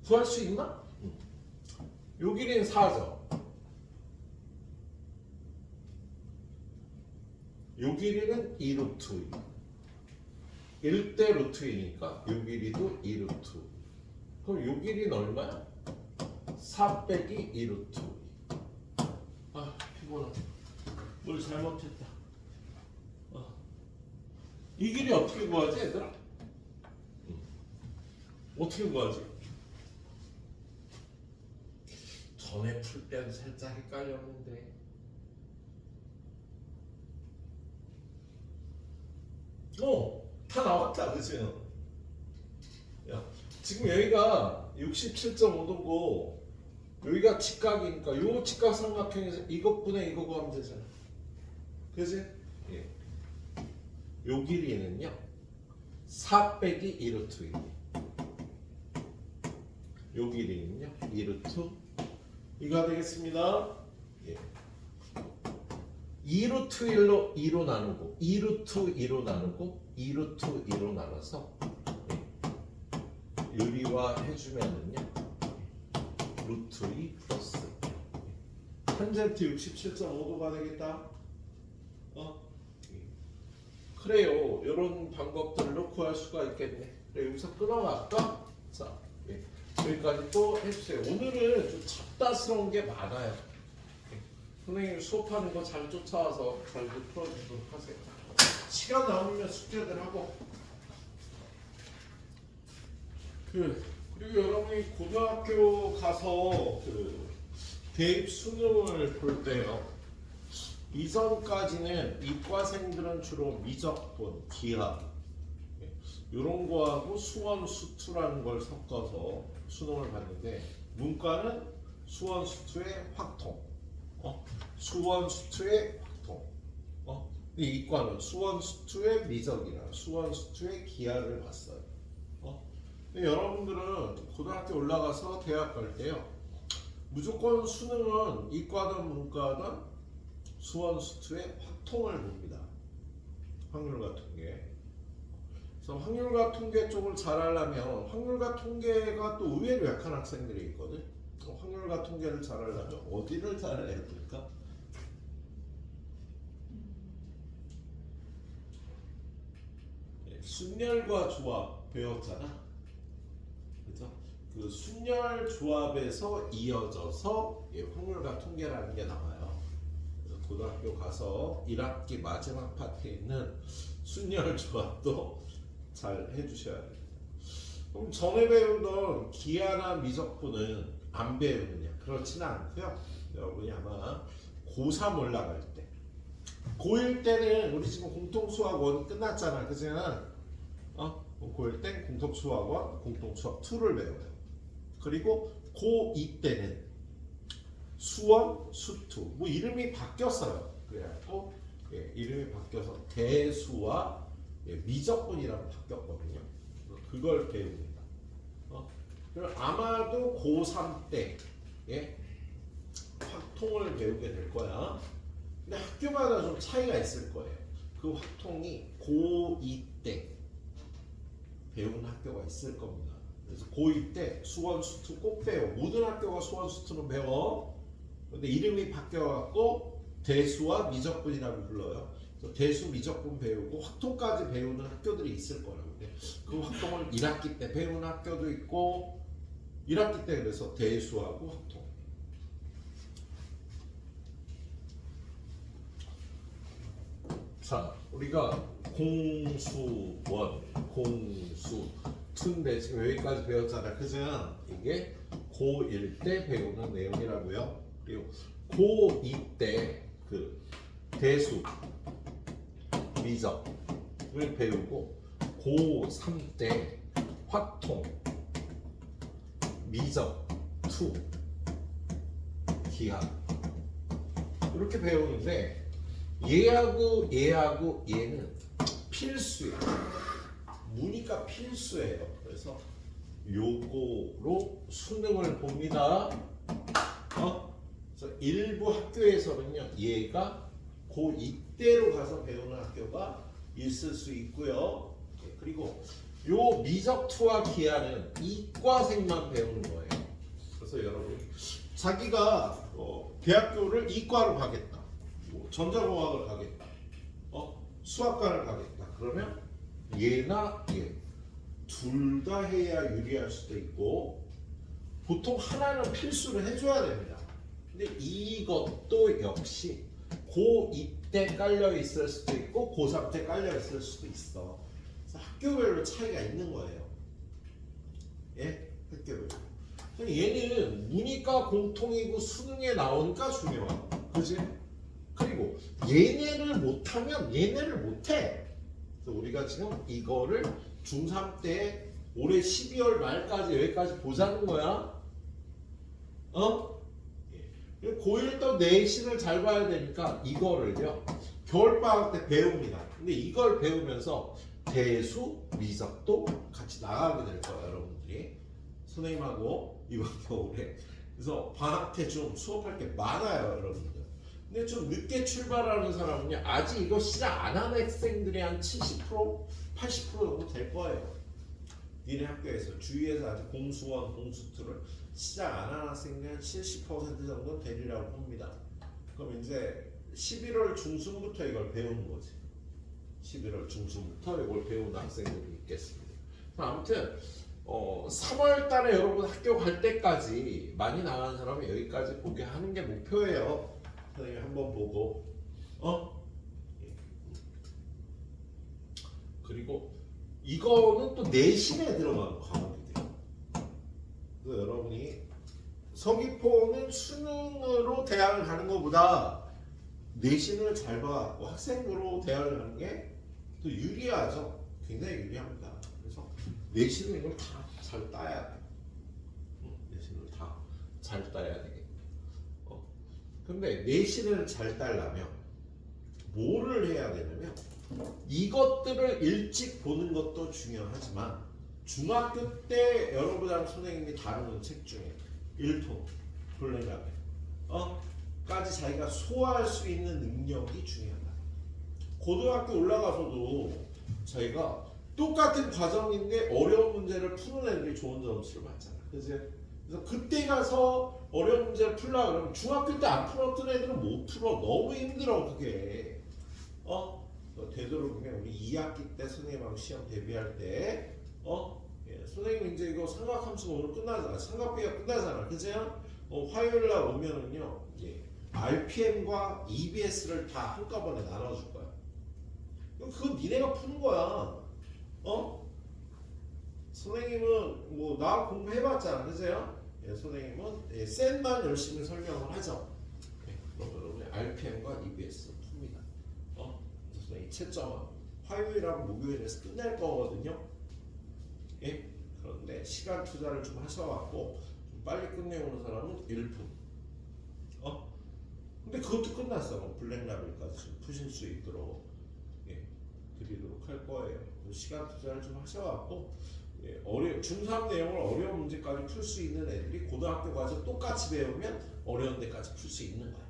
구할 수 있나? 요 길이는 4죠. 요 길이는 2 루트 2. 1대 루트 2니까 요 길이도 2 루트 2. 그럼 요 길이는 얼마야? 4 빼기 2 루트 2. 아, 피곤하다. 뭘 잘못했다. 이 길이 어떻게 구하지, 얘들아? 어떻게 구하지? 전에 풀 때는 살짝 헷갈렸는데. 다 나왔다, 그치? 야, 지금 여기가 67.5도고 여기가 직각이니까 요 직각삼각형에서 이것분의 이거 구하면 되잖아. 그치? 예. 요 길이는요 4 빼기 2 루트 2. 요 길이는요 2 루트 이거 되겠습니다. 예. 2 루트 1로 2로 나누고 2 루트 2로 나누고 2 루트 2로 나눠서 유리화 해주면은요 루트 2 플러스 탄젠트 67.5도가 되겠다. 그래요. 이런 방법들로 구할 수가 있겠네. 그래, 여기서 끊어갈까? 자, 예. 여기까지 또 해주세요. 오늘은 좀 잡다스러운 게 많아요. 예. 선생님 수업하는 거 잘 쫓아와서 잘 풀어주도록 하세요. 시간 남으면 숙제들 하고. 그리고 여러분이 고등학교 가서 대입 수능을 볼 때요. 이전까지는 이과생들은 주로 미적분, 기하 이런 거하고 수원, 수투라는 걸 섞어서 수능을 봤는데 문과는 수원, 수투의 확통, 수원, 수투의 확통, 이과는 수원, 수투의 미적이나 수원, 수투의 기하를 봤어요. 근데 여러분들은 고등학교 올라가서 대학 갈 때요 무조건 수능은 이과든 문과든 수원, 수투의 확통을 봅니다. 확률과 통계. 그래서 확률과 통계 쪽을 잘 하려면 확률과 통계가 또 의외로 약한 학생들이 있거든. 확률과 통계를 잘 하려면 어디를 잘 해야 될까? 순열과 조합 배웠잖아. 그죠? 그 순열 조합에서 이어져서 확률과 통계라는 게 나와요. 고등학교 가서 1학기 마지막 파트에 있는 순열 조합도 잘 해주셔야 돼요. 그럼 전에 배우던 기하나 미적분은 안 배우느냐? 그렇지는 않고요. 여러분이 아마 고3 올라갈 때, 고1 때는 우리 지금 공통수학원이 끝났잖아, 그치? 고1 때 공통수학원, 공통수학 2를 배워요. 그리고 고2 때는 수원, 수투 뭐 이름이 바뀌었어요. 그래갖고 이름이 바뀌어서 대수와 미적분이라고 바뀌었거든요. 그걸 배웁니다. 그럼 아마도 고3 때 확통을 배우게 될 거야. 근데 학교마다 좀 차이가 있을 거예요. 그 확통이 고2 때 배우는 학교가 있을 겁니다. 그래서 고2 때 수원, 수투 꼭 배워. 모든 학교가 수원, 수투는 배워. 근데 이름이 바뀌어갖고 대수와 미적분이라고 불러요. 그래서 대수 미적분 배우고 확통까지 배우는 학교들이 있을 거라고. 근데 그 확통을 1학기 때 배우는 학교도 있고 1학기 때 그래서 대수하고 확통. 자, 우리가 공수원, 공수2인데 지금 여기까지 배웠잖아. 그죠? 이게 고1 때 배우는 내용이라고요. 그리고 고2 때 그 대수, 미적을 배우고 고3 때 확통, 미적, 투, 기하 이렇게 배우는데 얘하고 얘는 필수예요. 무니까 필수예요. 그래서 요거로 수능을 봅니다. 그래서 일부 학교에서는요, 얘가 고2 때로 가서 배우는 학교가 있을 수 있고요. 그리고 요 미적투와 기하는 이과생만 배우는 거예요. 그래서 여러분 자기가 대학교를 이과로 가겠다, 전자공학을 가겠다, 수학과를 가겠다. 그러면 얘나 얘 둘 다 해야 유리할 수도 있고 보통 하나는 필수를 해줘야 됩니다. 근데 이것도 역시 고2 때 깔려 있을 수도 있고 고3 때 깔려 있을 수도 있어. 그래서 학교별로 차이가 있는 거예요. 예? 학교별로. 얘는 문이과 공통이고 수능에 나오니까 중요하고, 그지? 그리고 얘네를 못하면 얘네를 못해. 그래서 우리가 지금 이거를 중3 때 올해 12월 말까지 여기까지 보자는 거야. 고1 또 내신을 잘 봐야 되니까 이거를요 겨울방학 때 배웁니다. 근데 이걸 배우면서 대수, 미적도 같이 나가게 될 거예요, 여러분들이. 선생님하고 이번 겨울에. 그래서 방학 때 좀 수업할 게 많아요, 여러분들. 근데 좀 늦게 출발하는 사람은요, 아직 이거 시작 안 한 학생들이 한 70%, 80% 정도 될 거예요. 니네 학교에서 주위에서 아직 공수원, 공수투를 시작 안 한 학생들이 한 70% 정도 되리라고 봅니다. 그럼 이제 11월 중순부터 이걸 배우는 거지. 11월 중순부터 이걸 배우는 학생들이 있겠습니다. 아무튼 3월 달에 여러분 학교 갈 때까지 많이 나가는 사람은 여기까지 보게 하는 게 목표예요. 선생님 한번 보고 그리고 이거는 또 내신에 들어가는 과목이에요. 그래서 여러분이 서귀포는 수능으로 대학을 가는 것보다 내신을 잘 봐갖고 학생부로 대학을 가는 게 더 유리하죠. 굉장히 유리합니다. 그래서 내신을 이걸 다 잘 따야 돼. 내신을 다 잘 따야 되겠다. 근데 내신을 잘 따려면 뭐를 해야 되냐면 이것들을 일찍 보는 것도 중요하지만 중학교 때 여러분이랑 선생님이 다루는 책 중에 1통, 블랙라벨 까지 자기가 소화할 수 있는 능력이 중요하다. 고등학교 올라가서도 자기가 똑같은 과정인데 어려운 문제를 푸는 애들이 좋은 점수를 받잖아. 그래서 그때 가서 어려운 문제를 풀라 그러면 중학교 때 안 풀었던 애들은 못 풀어. 너무 힘들어 그게. 되도록이면 우리 2학기 때 선생님하고 시험 대비할 때 선생님 이제 이거 삼각함수가 오늘 끝나잖아. 삼각비가 끝나잖아. 그죠? 화요일날 오면은요 RPM과 EBS를 다 한꺼번에 나눠줄 거야. 그건 니네가 푸는 거야. 선생님은 뭐 나 공부해봤잖아. 그죠? 선생님은 셋만 열심히 설명을 하죠. 그럼 여러분이 RPM과 EBS 풉니다. 선생님 채점은 화요일하고 목요일에서 끝낼 거거든요. 그런데 시간 투자를 좀 하셔갖고 좀 빨리 끝내오는 사람은 1분. 근데 그것도 끝났어. 블랙라벨까지 좀 푸실 수 있도록 드리도록 할 거예요. 시간 투자를 좀 하셔갖고 중3 내용을 어려운 문제까지 풀 수 있는 애들이 고등학교 가서 똑같이 배우면 어려운 데까지 풀 수 있는 거야.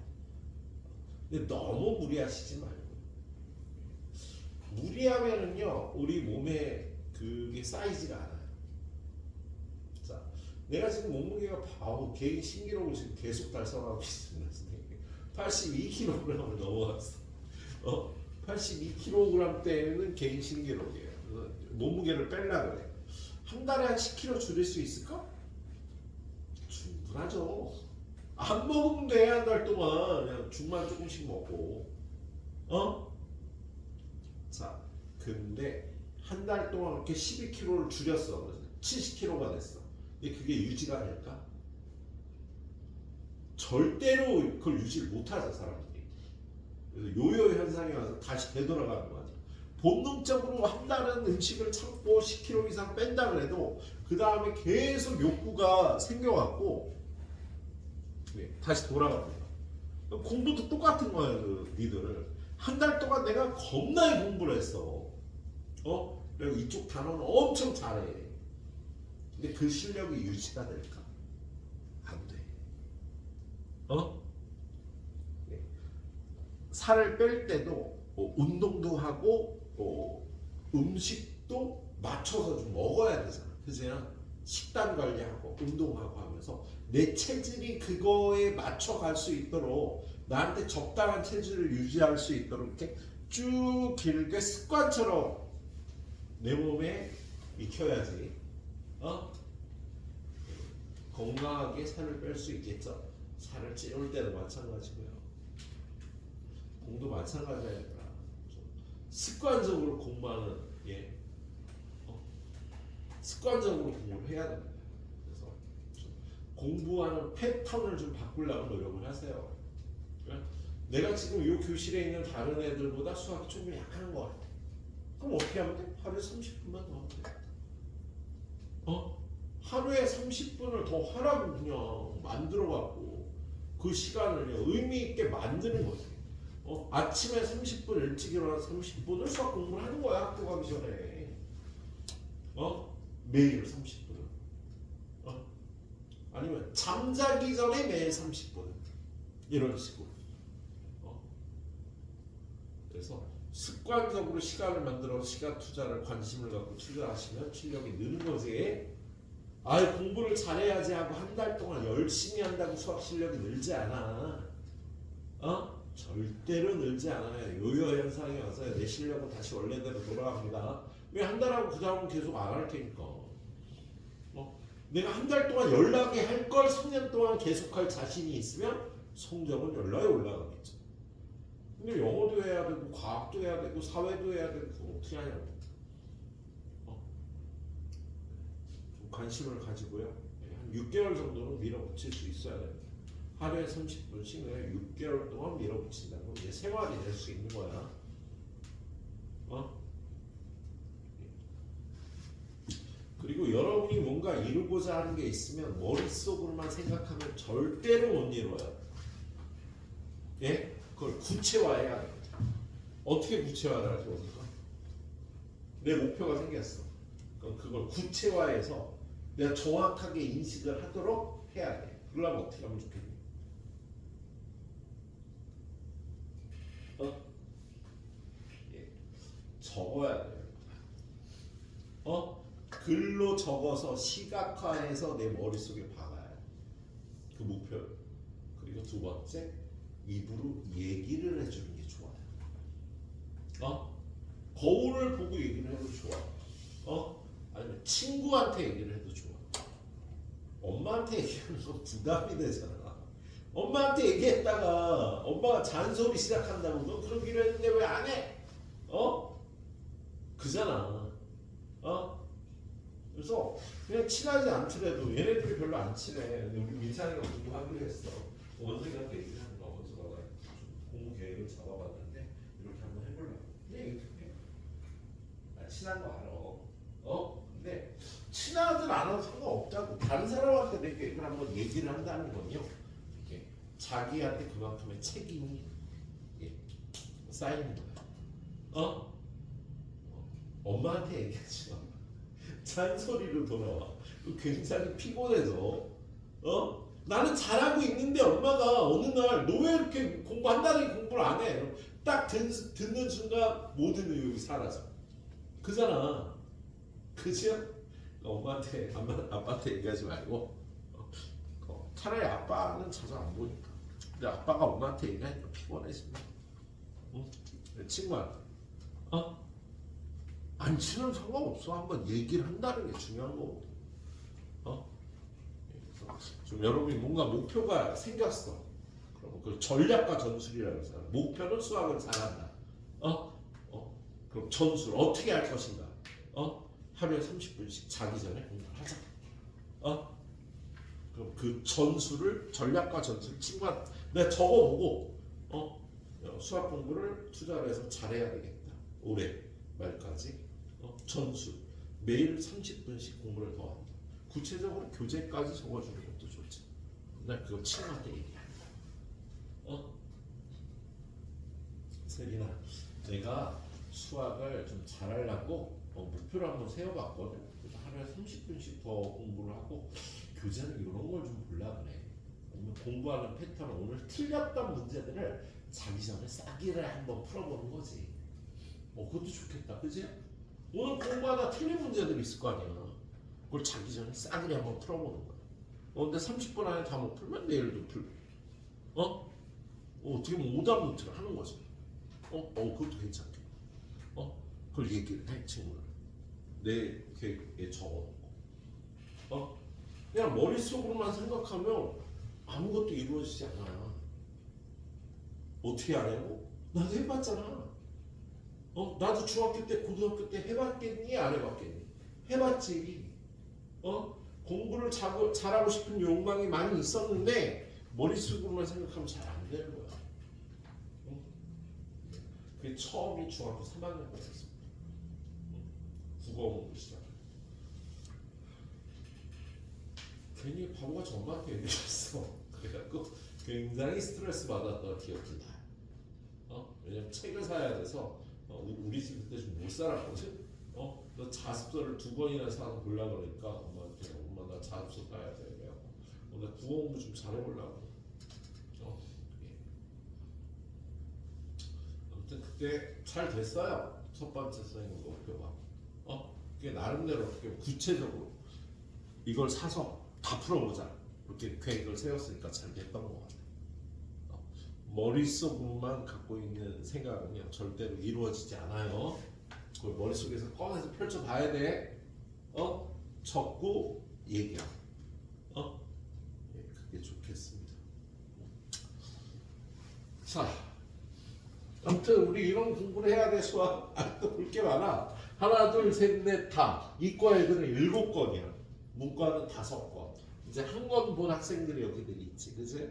근데 너무 무리하시지 말고. 무리하면은요 우리 몸에 그게 쌓이지가 않아요. 자, 내가 지금 몸무게가 개인 신기록을 지금 계속 달성하고 있습니다. 82kg을 넘어갔어. 82kg 때는 개인 신기록이에요. 몸무게를 빼려고 그래. 한 달에 한 10kg 줄일 수 있을까? 충분하죠. 안 먹으면 돼. 한 달 동안 그냥 죽만 조금씩 먹고. 자, 근데 한 달 동안 이렇게 12kg를 줄였어. 70kg가 됐어. 근데 그게 유지가 될까? 절대로 그걸 유지를 못하죠, 사람들이. 그래서 요요 현상이 와서 다시 되돌아가는 거죠. 본능적으로 한 달은 음식을 참고 10kg 이상 뺀다 그래도 그 다음에 계속 욕구가 생겨갖고 다시 돌아갑니다. 공부도 똑같은 거예요, 니들을. 한 달 동안 내가 겁나게 공부를 했어. 그리고 이쪽 단어는 엄청 잘해. 근데 그 실력이 유지가 될까? 안 돼. 살을 뺄 때도 운동도 하고 음식도 맞춰서 좀 먹어야 되잖아. 그죠? 식단 관리하고 운동하고 하면서 내 체질이 그거에 맞춰갈 수 있도록 나한테 적당한 체질을 유지할 수 있도록 이렇게 쭉 길게 습관처럼 내 몸에 익혀야지 건강하게 살을 뺄 수 있겠죠. 살을 찌울 때도 마찬가지고요. 공도 마찬가지니까 습관적으로 공부하는 습관적으로 공부를 해야 됩니다. 그래서 공부하는 패턴을 좀 바꾸려고 노력을 하세요. 내가 지금 이 교실에 있는 다른 애들보다 수학이 조금 약한 것 같아. 그럼 어떻게 하면 돼? 하루에 30분만 더 하면 돼. 하루에 30분을 더 하라고 그냥 만들어갖고 그 시간을 의미 있게 만드는 거지. 아침에 30분 일찍 일어나서 30분을 수학 공부를 하는 거야. 학교 가기 전에. 매일 30분을. 아니면 잠자기 전에 매일 30분. 이런 식으로. 그래서 습관적으로 시간을 만들어 시간 투자를 관심을 갖고 투자하시면 실력이 느는 거지. 공부를 잘해야지 하고 한 달 동안 열심히 한다고 수학 실력이 늘지 않아. 절대로 늘지 않아요. 요요 현상이 와서 내 실력은 다시 원래대로 돌아갑니다. 왜 한 달하고 그 다음은 계속 안 할 테니까. 내가 한 달 동안 연락이 할 걸 3년 동안 계속할 자신이 있으면 성적은 연락이 올라가겠죠. 근데 영어도 해야 되고 과학도 해야 되고 사회도 해야 되고 그거 어떻게 하냐고. 좀 관심을 가지고요. 한 6개월 정도는 밀어붙일 수 있어야 됩니다. 하루에 30분씩 6개월 동안 밀어붙인다는 건 이제 생활이 될 수 있는 거야. 그리고 여러분이 뭔가 이루고자 하는 게 있으면 머릿속으로만 생각하면 절대로 못 이루어요. 그걸 구체화해야 됩니다. 어떻게 구체화를 하죠? 내 목표가 생겼어. 그럼 그걸 구체화해서 내가 정확하게 인식을 하도록 해야 돼. 그러려면 어떻게 하면 좋겠니? 적어야 돼요. 글로 적어서 시각화해서 내 머릿속에 박아야 돼. 그 목표를. 그리고 두 번째, 입으로 얘기를 해주는 게 좋아요. 거울을 보고 얘기를 해도 좋아. 아니면 친구한테 얘기를 해도 좋아. 엄마한테 얘기하는 건 부담이 되잖아. 엄마한테 얘기했다가 엄마가 잔소리 시작한다고 너 그러기로 했는데 왜 안 해? 그잖아. 그래서 그냥 친하지 않더라도 얘네들이 별로 안 친해. 우리 민찬이가 공부하기로 했어. 원석이한테 얘기를 하는 거. 원석이가 공부 계획을 잡아봤는데 이렇게 한번 해보려고. 그냥 이렇게 해. 친한 거 알아. 근데 친하든 안 하든 상관없다고. 다른 사람한테 내 계획을 한번 얘기를 한다는 건요. 이렇게 자기한테 그만큼의 책임이 쌓이는 거야. 엄마한테 얘기하지 마. 잔소리로 돌아와. 굉장히 피곤해서. 나는 잘하고 있는데 엄마가 어느 날 너 왜 이렇게 공부한다니 공부를 안 해? 딱 듣는 순간 모든 의욕이 사라져. 그잖아. 그죠? 아빠한테 얘기하지 말고 차라리 아빠는 자주 안 보니까. 근데 아빠가 엄마한테 얘기하니까 피곤해집니다. 응? 친구야, 안 치는 상관없어. 한번 얘기를 한다는 게 중요한 거거든. 좀 여러분이 뭔가 목표가 생겼어. 그럼 그 전략과 전술이라고 해서 목표는 수학을 잘한다. 그럼 전술 어떻게 할 것인가? 하루에 30분씩 자기 전에 공부를 하자. 그럼 그 전술을 전략과 전술 친구한테 내가 적어보고 수학 공부를 투자를 해서 잘해야 되겠다. 올해 말까지 전술 매일 30분씩 공부를 더 한다. 구체적으로 교재까지 적어주는 것도 좋지. 나 그거 친구한테 얘기한다. 세린아, 내가 수학을 좀 잘하려고 목표를 한번 세워봤거든. 그래서 하루에 30분씩 더 공부를 하고 교재는 이런 걸 좀 보려 그래. 공부하는 패턴은 오늘 틀렸던 문제들을 자기 전에 싸기를 한번 풀어보는 거지. 그것도 좋겠다, 그지? 오늘 공부하다 틀린 문제들이 있을 거 아니야. 그걸 자기 전에 싸기를 한번 풀어보는 거야. 근데 30분 안에 다 못 풀면 내일도 풀고. 어떻게 보면 오답 노트를 하는 거지. 그것도 괜찮게. 그걸 얘기를 해, 친구를. 내 계획에 적어놓고. 그냥 머릿속으로만 생각하면 아무것도 이루어지지 않아. 어떻게 하냐고? 나도 해봤잖아. 나도 중학교 때, 고등학교 때 해봤겠니? 안 해봤겠니? 해봤지. 공부를 잘하고 싶은 욕망이 많이 있었는데 머릿속으로만 생각하면 잘 안 되는 거야. 그게 처음이 중학교 3학년 때였어. 국어 공부 시작. 괜히 바보같이 엄마한테 얘기했어. 그래갖고 굉장히 스트레스 받았던 기억이 나. 왜냐면 책을 사야 돼서 우리 집 그때 좀 못 살았거든. 너 자습서를 2권이나 사서 보려고 그러니까 엄마한테 엄마 나 자습서 사야 돼. 그래갖고 나 국어 공부 좀 잘해보려고. 아무튼 그때 잘 됐어요. 첫 번째 써있는 목표가. 그게 나름대로 구체적으로 이걸 사서 다 풀어보자 이렇게 계획을 세웠으니까 잘 됐던 것 같아. 머릿속만 갖고 있는 생각은요 절대로 이루어지지 않아요. 그걸 머릿속에서 꺼내서 펼쳐봐야 돼. 적고 얘기하고. 그게 좋겠습니다. 자, 아무튼 우리 이런 공부를 해야 돼. 수학 또 볼 게 많아. 하나 둘 셋 넷 다. 이과 애들은 7권이야. 문과는 5권. 이제 한 권 본 학생들이 여기들이 있지, 그지?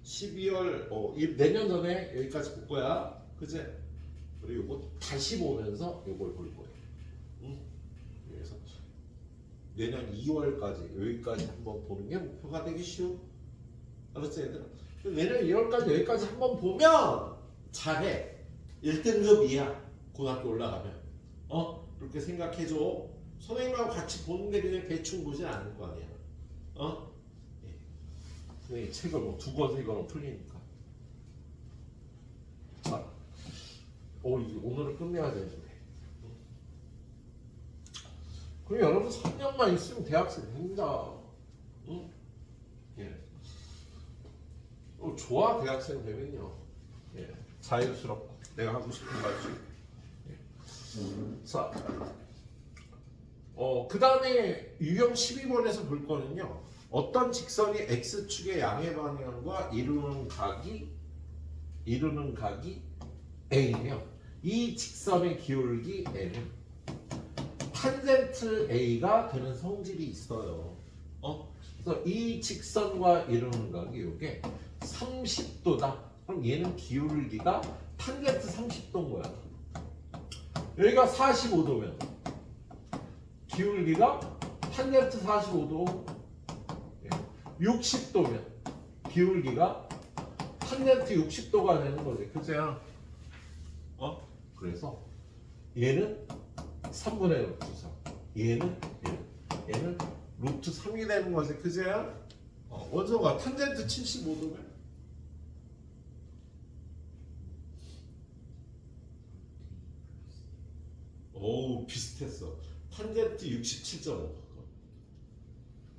12월 내년 전에 여기까지 볼 거야, 그지? 그리고 요거 다시 보면서 요걸 볼 거야. 그래서 내년 2월까지 여기까지 한번 보는 게 목표가 되기 쉬워. 알았지, 얘들아? 내년 2월까지 여기까지 한번 보면 잘해. 1등급 이야. 고등학교 올라가면. 그렇게 생각해줘. 선생님하고 같이 보는데 그냥 대충 보진 않을 거 아니야. 선생님 책을 뭐 2권, 3권은 풀리니까. 자, 이제 오늘은 끝내야 되는데. 그럼 여러분 3년만 있으면 대학생 됩니다. 예. 좋아, 대학생 되면요. 예. 자유스럽고 내가 하고 싶은 거 할 수 있고. 예. 자, 그 다음에 유형 12번에서 볼 거는요. 어떤 직선이 x축의 양의 방향과 이루는 각이 a면 이 직선의 기울기 n은 탄젠트 a가 되는 성질이 있어요. 그래서 이 직선과 이루는 각이 이게 30도다. 그럼 얘는 기울기가 탄젠트 30도인 거야. 여기가 45도면 기울기가 탄젠트 45도 60도면 기울기가 탄젠트 60도가 되는 거지. 그죠? 그래서 얘는 3분의 루트 3 얘는 루트 3이 되는 거지. 그죠? 원소가 탄젠트 75도면 비슷했어. 탄젠트 67.5도.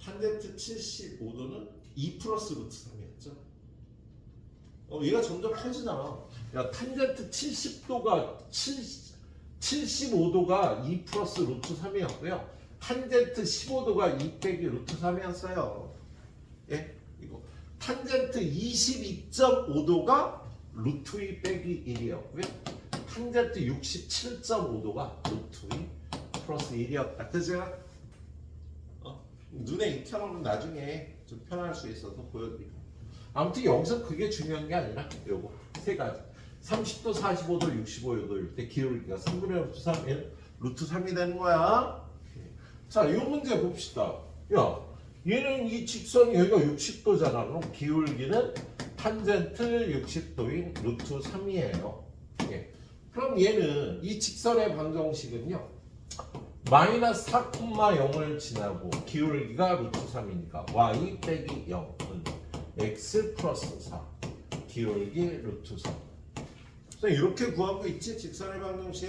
탄젠트 75도는 2 플러스 루트 3이었죠. 얘가 점점 커지잖아. 야, 탄젠트 70도가 75도가 2 플러스 루트 3이었고요. 탄젠트 15도가 2 빼기 루트 3이었어요. 예? 이거. 탄젠트 22.5도가 루트 2 빼기 1이었고요. 탄젠트 67.5도가 루트 2 플러스 1이었다. 그죠? 눈에 익혀놓으면 나중에 좀 편할 수 있어서 보여드리고. 아무튼 여기서 그게 중요한 게 아니라 요거 세 가지. 30도, 45도, 65도일 때 기울기가 3분의 루트 3, 루트 3이 되는 거야. 자, 이 문제 봅시다. 야, 얘는 이 직선이 여기가 60도잖아. 그럼 기울기는 탄젠트 60도인 루트 3이에요. 예. 그럼 얘는 이 직선의 방정식은요. 마이너스 4,0을 지나고 기울기가 루트 3이니까 y 빼기 0은 x 플러스 4 기울기 루트 3. 이렇게 구한 거 있지? 직선의 방정식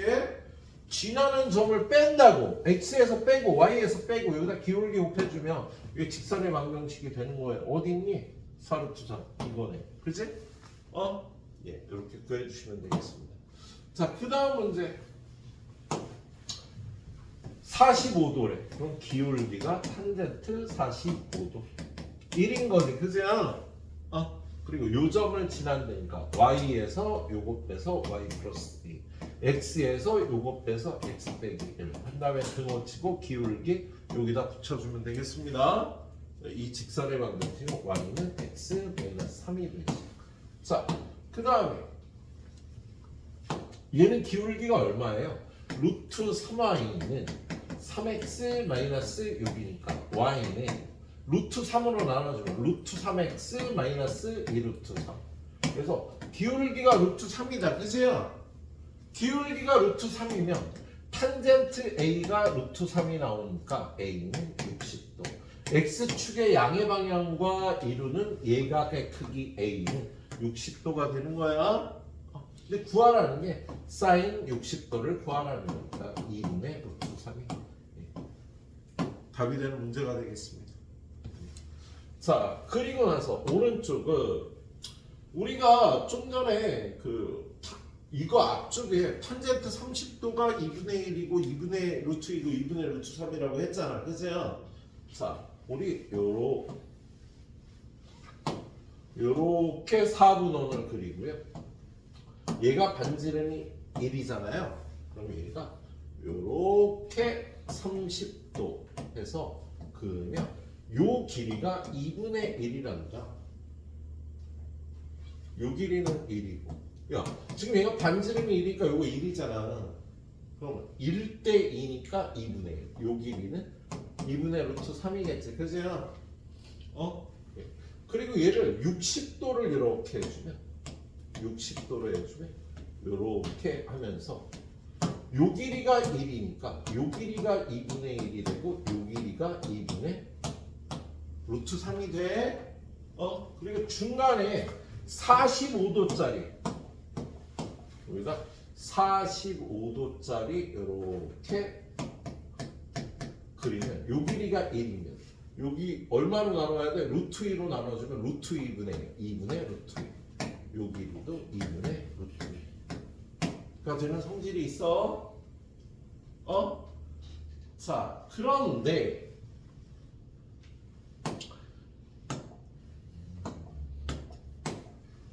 지나는 점을 뺀다고 x에서 빼고 y에서 빼고 여기다 기울기 곱해주면 이게 직선의 방정식이 되는 거예요. 어디 있니? 4 루트 3 이거네. 그치? 예, 이렇게 구해주시면 되겠습니다. 자, 그 다음 문제 45도래. 그럼 기울기가 탄젠트 45도 1인 거지, 그죠? 그리고 요 점을 지난다니까 y에서 요것 빼서 y 플러스 2 x에서 요것 빼서 x 빼기 1 한 다음에 등호치고 기울기 여기다 붙여주면 되겠습니다. 이 직선의 방정식 y는 x 마이너스 3이 되지. 자, 그 다음에 얘는 기울기가 얼마예요? 루트 3y는 3x 마이너스 6이니까 y는 루트 3으로 나눠주면 루트 3x 마이너스 2루트 3. 그래서 기울기가 루트 3이다. 그죠? 기울기가 루트 3이면 탄젠트 a가 루트 3이 나오니까 a는 60도. x축의 양의 방향과 이루는 예각의 크기 a는 60도가 되는 거야. 근데 구하라는 게 사인 60도를 구하라는 거니까 2분의 루트 3이 답이 되는 문제가 되겠습니다. 자, 그리고 나서 오른쪽은 우리가 좀 전에 이거 앞쪽에 탄젠트 30도가 2분의 1이고 2분의 루트 2고 2분의 루트 3이라고 했잖아. 그죠? 자, 우리 요렇게 4분원을 그리고요. 얘가 반지름이 1이잖아요. 그럼 얘가 요렇게 30도 해서 그으면 요 길이가 2분의 1이란다. 요 길이는 1이고. 야, 지금 얘가 반지름이 1이니까 요거 1이잖아. 그러면 1대 2니까 2분의 1. 요 길이는 2분의 루트 3이겠지. 그죠? 그리고 얘를 60도를 이렇게 해주면 60도로 해주면 요렇게 하면서 요 길이가 1이니까 요 길이가 2분의 1이 되고 요 길이가 2분의 루트 3이 돼. 그리고 중간에 45도짜리 우리가 45도짜리 이렇게 그리면 요 길이가 1이면 여기 얼마로 나눠야 돼? 루트 2로 나눠주면 루트 2분의 2분의 루트 2. 요 길이도 2분의 루트 2가 되는 성질이 있어. 자, 그런데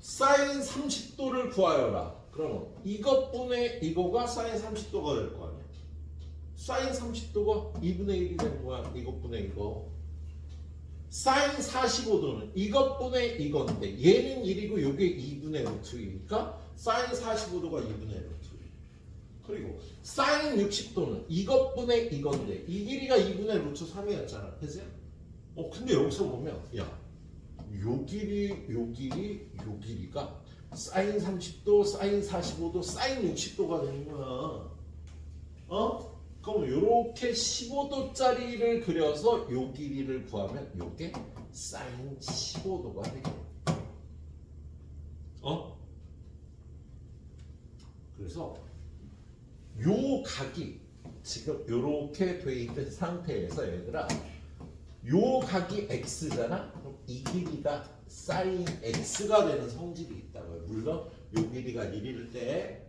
사인 30도를 구하여라. 그러면 이것분의 이거가 사인 30도가 될 거 아니야. 사인 30도가 2분의 1이 되는 거야. 이것분의 이거. 사인 45도는 이것분의 이건데 얘는 1이고 요게 2분의 루트 2니까 사인 45도가 2분의 루트 2. 그리고 사인 60도는 이것분의 이건데 이 길이가 2분의 루트 3이었잖아. 그치? 근데 여기서 보면 야 요 길이, 요 길이, 요 길이가 사인 30도, 사인 45도, 사인 60도가 되는 거야. 그럼 요렇게 15도짜리를 그려서 요 길이를 구하면 요게 사인 15도가 되겠다. 그래서 요 각이 지금 이렇게 돼 있는 상태에서 얘들아 요 각이 x잖아. 그럼 이 길이가 sin x가 되는 성질이 있다고요. 물론 요 길이가 1일 때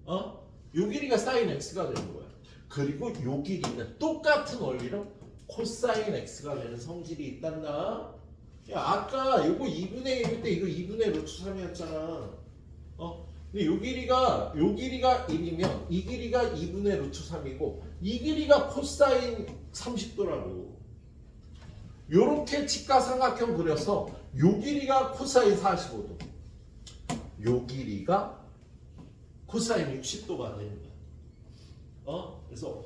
요 길이가 sin x가 되는 거야. 그리고 요 길이는 똑같은 원리로 코사인 x가 되는 성질이 있단다. 야, 아까 요거 2분의 1일 때 이거 2분의 루트 3이었잖아. 근데 요 길이가 1이면 이 길이가 2분의 루트 3이고 이 길이가 코사인 30도라고. 요렇게 직각삼각형 그려서 요 길이가 코사인 45도. 요 길이가 코사인 60도가 되는 거야. 그래서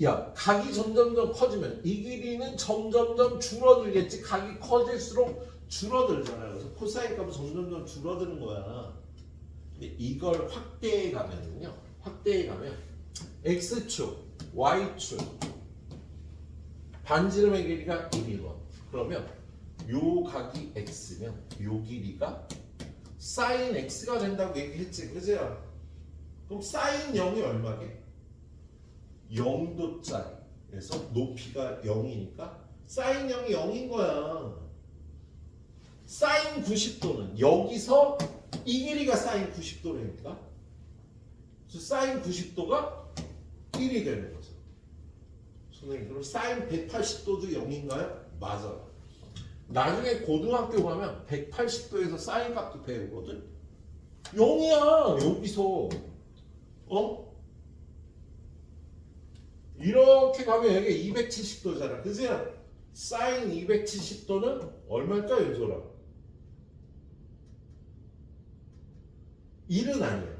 야, 각이 점점점 커지면 이 길이는 점점점 줄어들겠지. 각이 커질수록 줄어들잖아요. 그래서 코사인 값은 점점점 줄어드는 거야. 근데 이걸 확대해 가면요. 확대해 가면 x축, y축 반지름의 길이가 1이건. 그러면 요 각이 x면 요 길이가 sin x가 된다고 얘기했지. 그죠? 그럼 sin 0이 얼마게? 0도짜리. 그래서 높이가 0이니까 sin 0이 0인 거야. sin 90도는 여기서 이 길이가 sin 90도라니까. 그래서 sin 90도가 1이 되는 거죠. 선생님, 그럼 sin 180도도 0인가요? 맞아. 나중에 고등학교 가면 180도에서 sin 값도 배우거든. 0이야 여기서. 이렇게 가면 여기 270도잖아. 그지? sin 270도는 얼마일까 윤소라? 1은 아니야.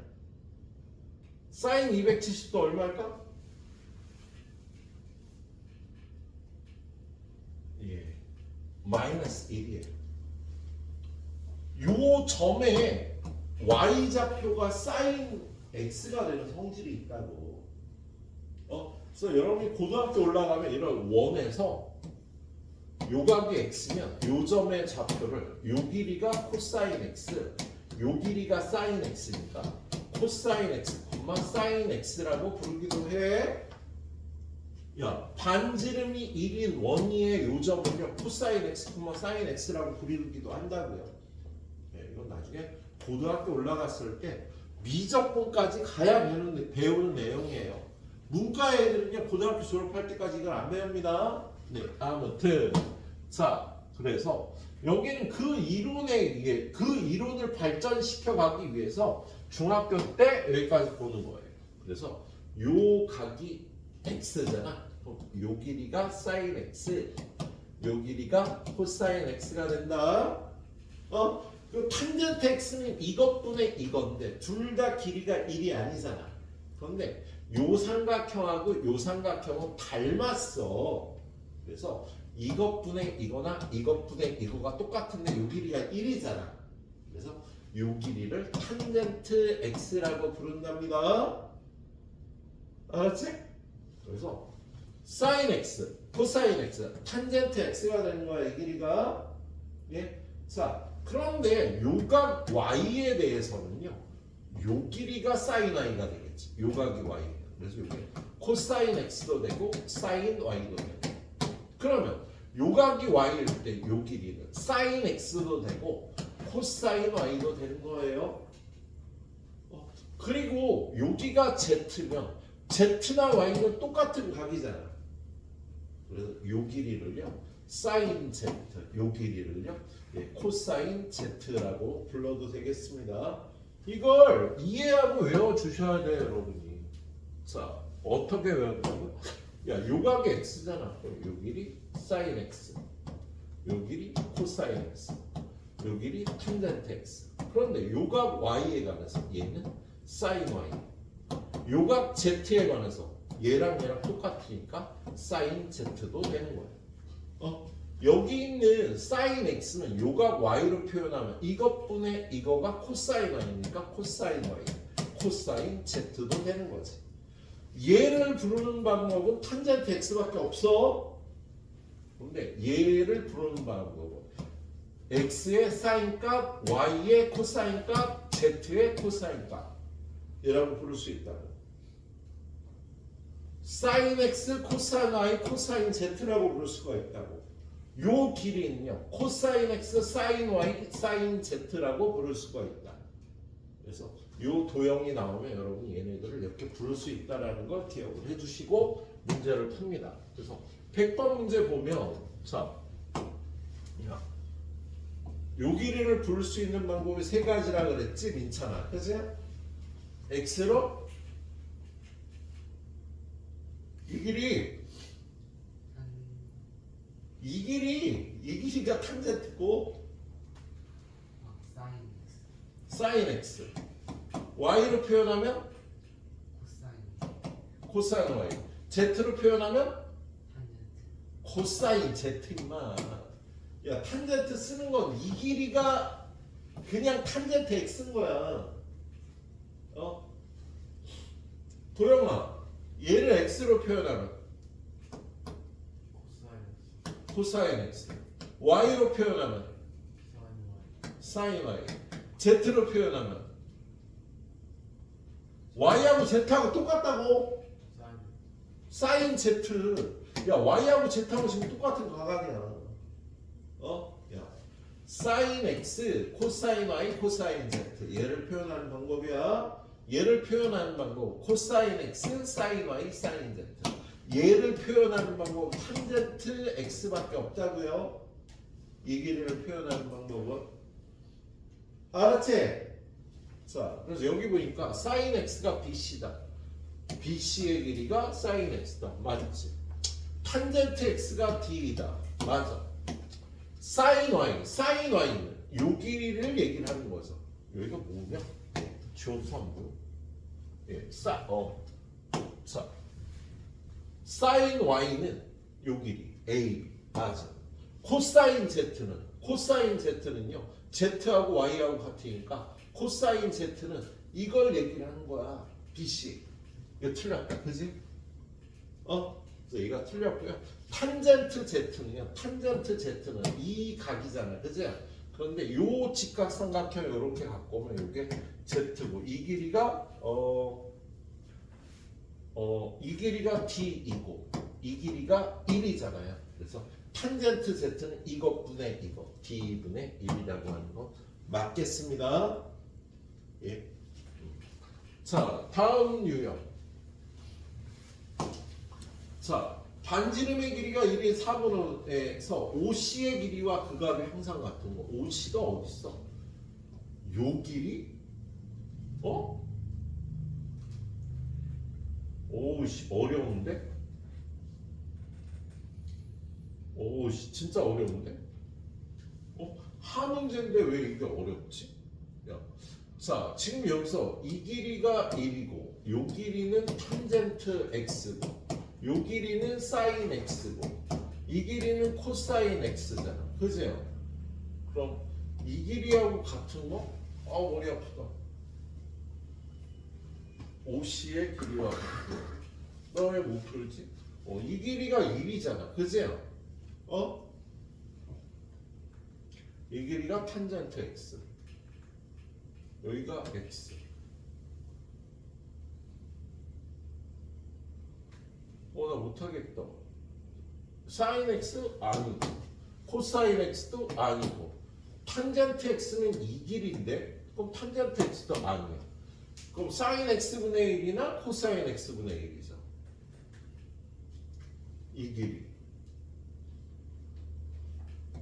sin 270도 얼마일까? 예, 마이너스 1이에요. 요 점에 y좌표가 sin x가 되는 성질이 있다고. 그래서 여러분이 고등학교 올라가면 이런 원에서 요각이 x면 요 점의 좌표를 요 길이가 코사인 x, 요 길이가 sin x니까 코사인 x, sin x라고 부르기도 해. 야, 반지름이 1인 원위의 요 점을요 코사인 x, sin x라고 부르기도 한다고요. 네, 이건 나중에 고등학교 올라갔을 때 미적분까지 가야 배우는 내용이에요. 문과 애들은요 고등학교 졸업할 때까지 이걸 안 배웁니다. 네, 아무튼 자, 그래서 여기는 그 이론을 발전시켜 가기 위해서 중학교 때 여기까지 보는 거예요. 그래서 요 각이 x잖아. 요 길이가 sin x, 요 길이가 코사인 x가 된다. 그 탄젠트 x는 이것분의 이건데 둘 다 길이가 1이 아니잖아. 그런데 요 삼각형하고 요 삼각형은 닮았어. 그래서 이것분의 이거나 이것분의 이거가 똑같은데 요 길이가 1이잖아. 그래서 요 길이를 탄젠트 x라고 부른답니다. 알았지? 그래서 sin x, 코사인 x, 탄젠트 x가 되는 거야. 이 길이가. 예? 자, 그런데 요각 y에 대해서는요. 요 길이가 sin y가 되겠지. 요각이 y. 그래서 여기 코사인 x도 되고 sin y도 되고. 그러면 요각이 y일 때 요 길이는 sin x도 되고 코사인 y도 되는 거예요. 그리고 여기가 z면 z나 y는 똑같은 각이잖아. 그래서 요 길이를요 sin z, 요 길이를요 코사인 z라고 불러도 되겠습니다. 이걸 이해하고 외워주셔야 돼요, 여러분이. 자, 어떻게 외워주냐고? 야, 요각이 x잖아. 요 길이 sin x, 요 길이 코사인 x, 요 길이 탄젠트 x. 그런데 요각 y에 관해서 얘는 sin y, 요각 z에 관해서 얘랑 똑같으니까 sin z도 되는 거예요. 여기 있는 sin x는 요각 y로 표현하면 이것분의 이거가 코사인 y니까 코사인 y, 코사인 z도 되는 거지. 얘를 부르는 방법은 탄젠트 x밖에 없어. 근데 얘를 부르는 방법은 x의 sin 값, y의 코사인 값, z의 코사인 값 이라고 부를 수 있다고. 사인 x 코사인 y 코사인 z라고 부를 수가 있다고. 요 길이는요 코사인 x 사인 y 사인 z라고 부를 수가 있다. 그래서 요 도형이 나오면 여러분이 얘네들을 이렇게 부를 수 있다라는 걸 기억을 해주시고 문제를 풉니다. 그래서 100번 문제 보면 자, 요 길이를 부를 수 있는 방법이 세 가지라 그랬지 민찬아, 그치? x로 이 길이가 탄젠트고 사인 x y로 표현하면 코사인 y z로 표현하면 코사인 z 임마. 야 탄젠트 쓰는 건 이 길이가 그냥 탄젠트 x인 거야. 도영아 얘를 x로 표현하면 코사인 x y로 표현하면 사인 y z로 표현하면 y하고 z하고 똑같다고. 사인 z. 야 y하고 z하고 지금 똑같은 가각이야. 야 사인 x 코사인 y 코사인 z 얘를 표현하는 방법이야. 얘를 표현하는 방법 코사인 x 사인 y 사인 z. 얘를 표현하는 방법 탄젠트 x밖에 없다고요. 이 길이를 표현하는 방법은 알았지? 자, 그래서 여기 보니까 사인 x가 bc다. bc의 길이가 사인 x다. 맞지? 탄젠트 x가 d이다. 맞아. 사인 y는 요 길이를 얘기를 하는 거죠. 여기가 뭐냐? 지워서 안 보여? 예, 자, 사인 y는 요 길이 a, b. 맞아. 코사인 z는요. z하고 y하고 같으니까 코사인 z는 이걸 얘기를 하는 거야. bc. 이거 틀렸다. 그지? 그래서 얘가 틀렸고요. 탄젠트 z는 이 각이잖아. 그지? 그런데 요 직각삼각형 이렇게 갖고 오면 이게 z고 이 길이가 이 길이가 d이고 이 길이가 1이잖아요. 그래서 탄젠트 z는 이것분의 이거 d분의 1이라고 하는 거 맞겠습니다. 예. 자, 다음 유형. 자, 반지름의 길이가 1인 4분의에서 OC의 길이와 그 값이 항상 같은 거. OC가 어디 있어? 요 길이? 오우씨 어려운데? 오우씨 진짜 어려운데? 하 문제인데 왜 이게 어렵지? 야, 자 지금 여기서 이 길이가 1이고 요 길이는 탄젠트 x고 요 길이는 사인 x고 이 길이는 코사인 x잖아. 그죠? 그럼 이 길이하고 같은 거? 머리 아프다. OC의 길이와 같은 거. 너 왜 못 풀지? 이 길이가 1이잖아. 그죠? 이 길이가 탄젠트 x. 여기가 x. 나 못하겠다. 사인 x 아니고 코사인 x도 아니고 탄젠트 x는 이 길인데 그럼 탄젠트 x도 아니야. 그럼 사인 x분의 1이나 코사인 x분의 1이죠. 이 길이.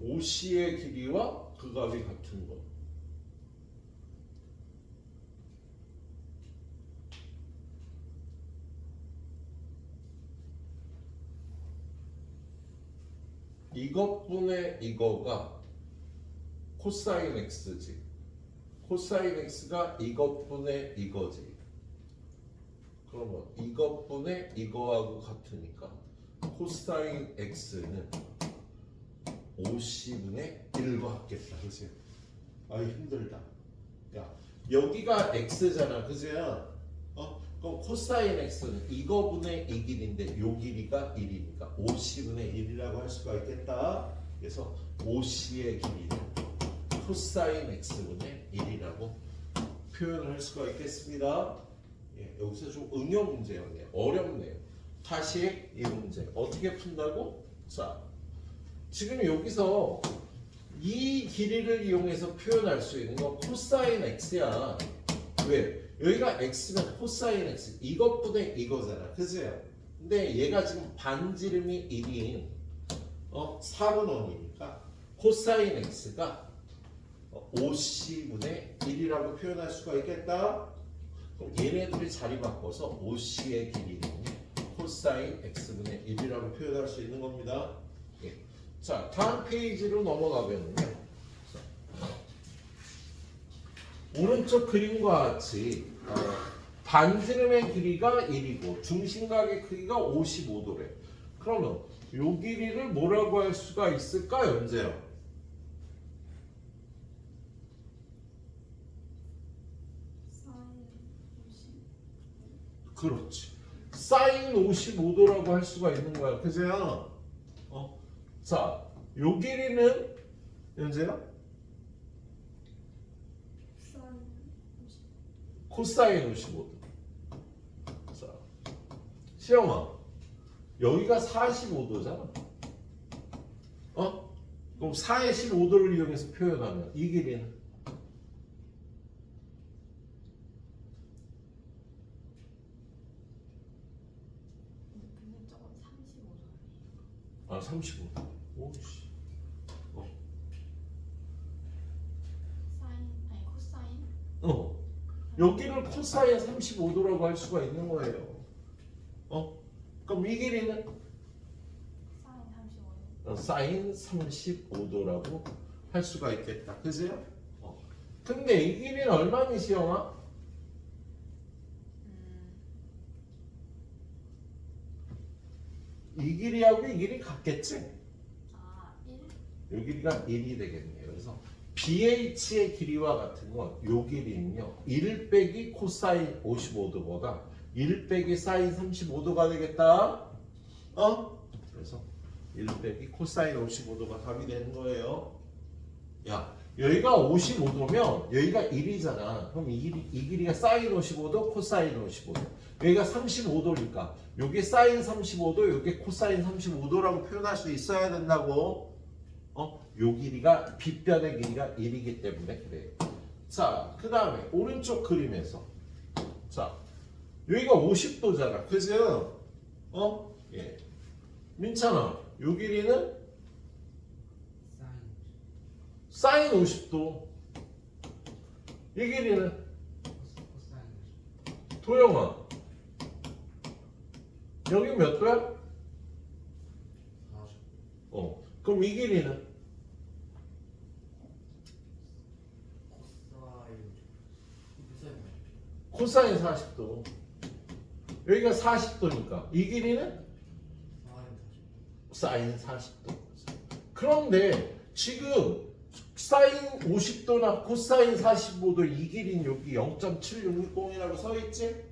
OC의 길이와 그 값이 같은 거. 이것분의 이거가 코사인 x지. 코사인 x가 이것분의 이거지. 그러면 이것분의 이거하고 같으니까 코사인 x는 50분의 1과 같겠다. 그치? 힘들다. 야, 여기가 x잖아. 그치? 그럼 코사인 x는 이거분의 이 길인데 요 길이가 1이니까 50분의 1이라고 할 수가 있겠다. 그래서 OC의 길이는 코사인 x분의 1이라고 표현을 할 수가 있겠습니다. 예, 여기서 좀 응용 문제였네요. 어렵네요. 다시 이 문제 어떻게 푼다고? 자, 지금 여기서 이 길이를 이용해서 표현할 수 있는 건 코사인 x야. 왜? 여기가 x면 코사인 x 이것분의 이거잖아. 그죠? 근데 얘가 지금 반지름이 1인 4분 원이니까 코사인 x가 5c분의 1이라고 표현할 수가 있겠다. 그럼 얘네들이 자리 바꿔서 5c의 길이는 코사인 x분의 1이라고 표현할 수 있는 겁니다. 예. 자, 다음 페이지로 넘어가면요. 오른쪽 그림과 같이 반지름의 길이가 1이고 중심각의 크기가 55도래. 그러면 요 길이를 뭐라고 할 수가 있을까, 연재야? 그렇지. 사인 55도라고 할 수가 있는 거야. 그죠? 자, 요 길이는 연재야? 코사인 55도. 자, 시영아, 여기가 45도잖아. 그럼 4의 15도를 이용해서 표현하면 이 길이는 근데 저건 35도. 35도. 오씨. 사인 아니 코사인? 여기를 코사인 35도라고 할 수가 있는 거예요. 그럼 이 길이는 사인 35도. 사인 35도라고 할 수가 있겠다. 그죠? 근데 이 길이는 얼마니, 시영아? 이 길이하고 이 길이 같겠지? 1? 이 길이가 1이 되겠네요. 그래서 BH의 길이와 같은 건 이 길이는요 1 빼기 코사인 55도보다 1 빼기 사인 35도가 되겠다. 그래서 1 빼기 코사인 55도가 답이 되는 거예요. 야, 여기가 55도면 여기가 1이잖아. 그럼 이 길이가 사인 55도, 코사인 55도. 여기가 35도니까 여기 사인 35도, 여기 코사인 35도라고 표현할 수 있어야 된다고. 요 길이가 빗변의 길이가 1이기 때문에 그래요. 자, 그 다음에 오른쪽 그림에서 자, 여기가 50도잖아. 그죠? 예. 민찬아, 요 길이는 사인 50도. 이 길이는 도영아, 여기 몇 도야? 그럼 이 길이는 코사인 40도. 여기가 40도니까 이 길이는 사인 40도. 그런데 지금 사인 50도나 코사인 45도 이 길이는 여기 0.7660이라고 써 있지?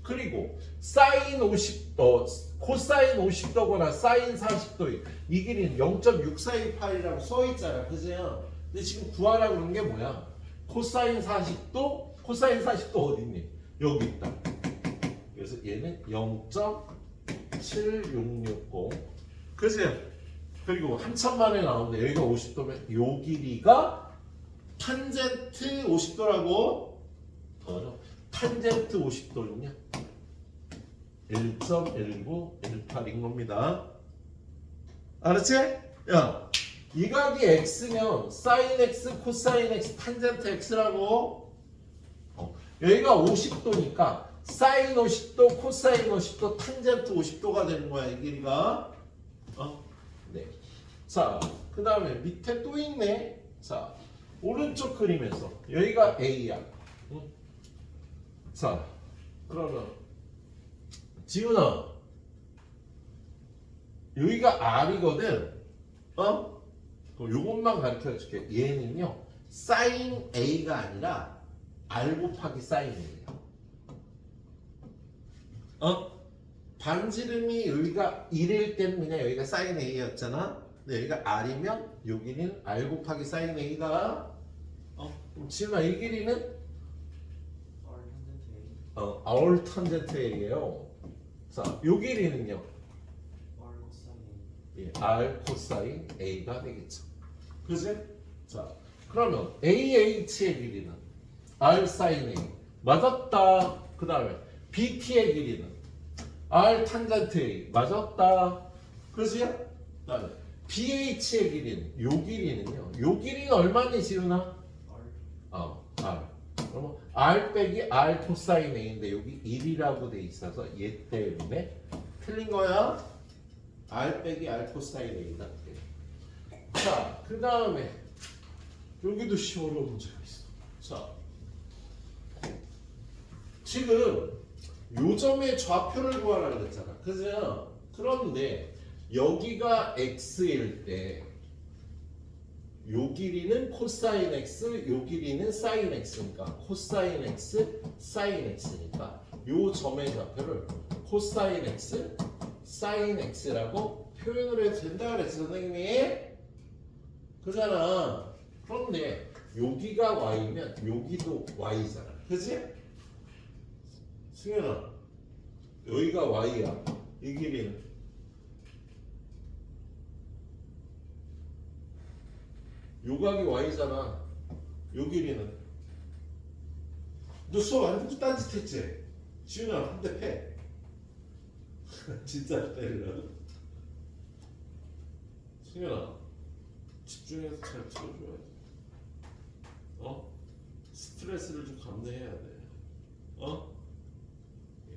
그리고 사인 50도, 코사인 50도거나 사인 40도 이 길이는 0.6418이라고 써 있잖아. 그죠? 근데 지금 구하라고 그런 게 뭐야? 코사인 40도, 코사인 40도 어디 있니? 여기 있다. 그래서 얘는 0.7660. 그죠? 그리고 한참 만에 나오는데 여기가 50도면 요 길이가 탄젠트 50도라고. 탄젠트 50도는요 1.1918인 겁니다. 알았지? 야, 이 각이 x면 사인 x, 코사인 x, 탄젠트 x라고. 여기가 50도니까 사인 50도, 코사인 50도, 탄젠트 50도가 되는 거야, 이 길이가. 네. 자, 그 다음에 밑에 또 있네. 자, 오른쪽 그림에서 여기가 a야. 자, 그러면 지훈아, 여기가 r이거든. 그럼 요것만 가르쳐 줄게. 얘는요 사인 a가 아니라 r 곱하기 사인 a예요. 반지름이 여기가 1일 때는 그냥 여기가 사인 a였잖아. 근데 여기가 r이면 여기는 r 곱하기 사인 a다. 그럼 지훈아, 이 길이는 r 탄젠트 a예요. 자, 요 길이는요. R 코사인 예, R 코사인 A가 되겠죠. 그지? 자, 그러면 AH의 길이는 R 사인 A 맞았다. 그 다음에 BT의 길이는 R 탄젠트 A 맞았다. 그지? 그 다음에 BH의 길이는 요 길이는요. 요 길이는 얼마니 지우나? R R. 그러면 R 빼기 R 코사인 A인데 여기 1이라고 돼 있어서 얘 때문에 틀린 거야. R 빼기 R 코사인 A다. 자, 그 다음에 여기도 어려운 문제가 있어. 자, 지금 요점의 좌표를 구하라 그랬잖아. 그죠? 그런데 여기가 x일 때 요 길이는 코사인 x, 요 길이는 사인 x니까 코사인 x, 사인 x니까 요 점의 좌표를 코사인 x, 사인 x라고 표현을 해도 된다 그랬어 선생님이. 그잖아. 그런데 여기가 y면 여기도 y잖아. 그지? 승현아, 여기가 y야. 이 길이는 요각이 y잖아. 요 길이는 너 수업 안 듣고 딴짓했지? 지훈아 한 대 패. 진짜 때리려고? 승현아 집중해서 잘 들어줘야 돼. 어? 스트레스를 좀 감내해야 돼. 어? 예.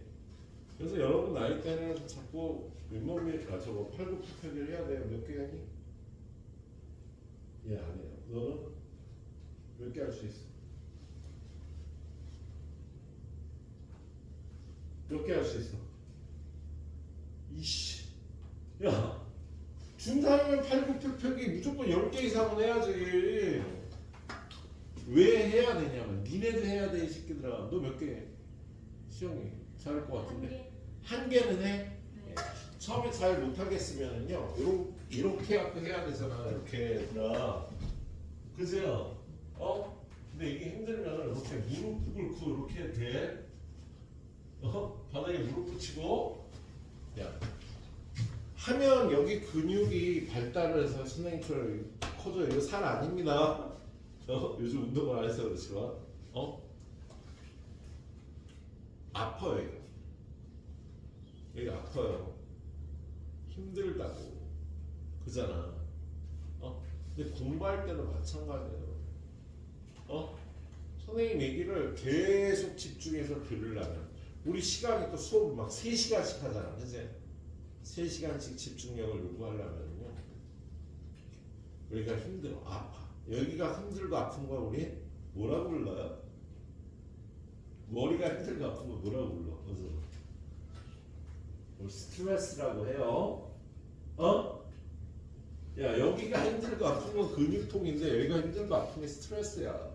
그래서 여러분 나이 때는 자꾸 윗몸이 저거 팔굽혀펴기를 해야 돼요. 몇 개 하니? 예, 안 해요. 너는 몇 개 할 수 있어? 몇 개 할 수 있어? 이씨. 야, 중3이면 팔굽혀펴기 무조건 10개 이상은 해야지. 왜 해야 되냐면 니네도 해야 돼 이 새끼들아. 너 몇 개 해? 시영이 잘할 것 같은데? 한 개는 해? 네. 처음에 잘 못하겠으면은요 이렇게 갖고 해야 되잖아. 이렇게 얘들아. 그죠? 어? 근데 이게 힘들면 이렇게 무릎 꿇고 이렇게 해도 돼. 바닥에 무릎 붙이고. 야, 하면 여기 근육이 발달을 해서 선생님처럼 커져요. 이거 살 아닙니다. 요즘 운동을 안 해서 그렇지만 아파요. 이거 아파요. 힘들다고. 그잖아. 근데 공부할 때는 마찬가지예요. 선생님 얘기를 계속 집중해서 들으려면 우리 시간이 또 수업을 막 3시간씩 하잖아. 그치? 3시간씩 집중력을 요구하려면요 우리가 힘들어. 아파. 여기가 힘들고 아픈 거 우리 뭐라고 불러요? 머리가 힘들고 아픈 거 뭐라고 불러? 그래서 스트레스라고 해요. 야, 여기가 힘들고 아픈 건 근육통인데 여기가 힘들고 아픈 게 스트레스야.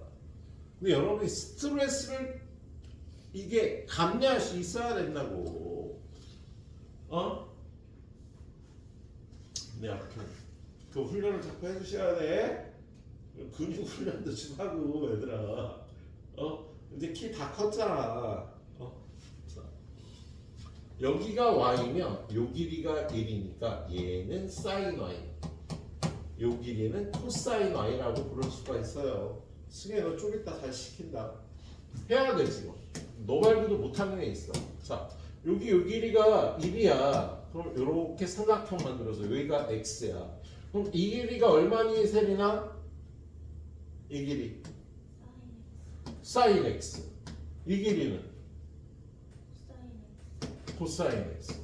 근데 여러분이 스트레스를 이게 감내할 수 있어야 된다고. 네, 아무튼 그 훈련을 자꾸 해주셔야 돼. 근육 훈련도 좀 하고 얘들아. 이제 키 다 컸잖아. 자, 여기가 y면 요 길이가 1이니까 얘는 sin y, 요 길이는 코사인 y라고 부를 수가 있어요. 승혜 너 좀 이따 잘 시킨다. 해야 돼 지금. 너 말고도 못하는 애 있어. 자, 여기 요 길이가 1이야. 그럼 이렇게 삼각형 만들어서 여기가 x야. 그럼 이 길이가 얼마니 세리나? 이 길이 sin x. 이 길이는 코사인 x.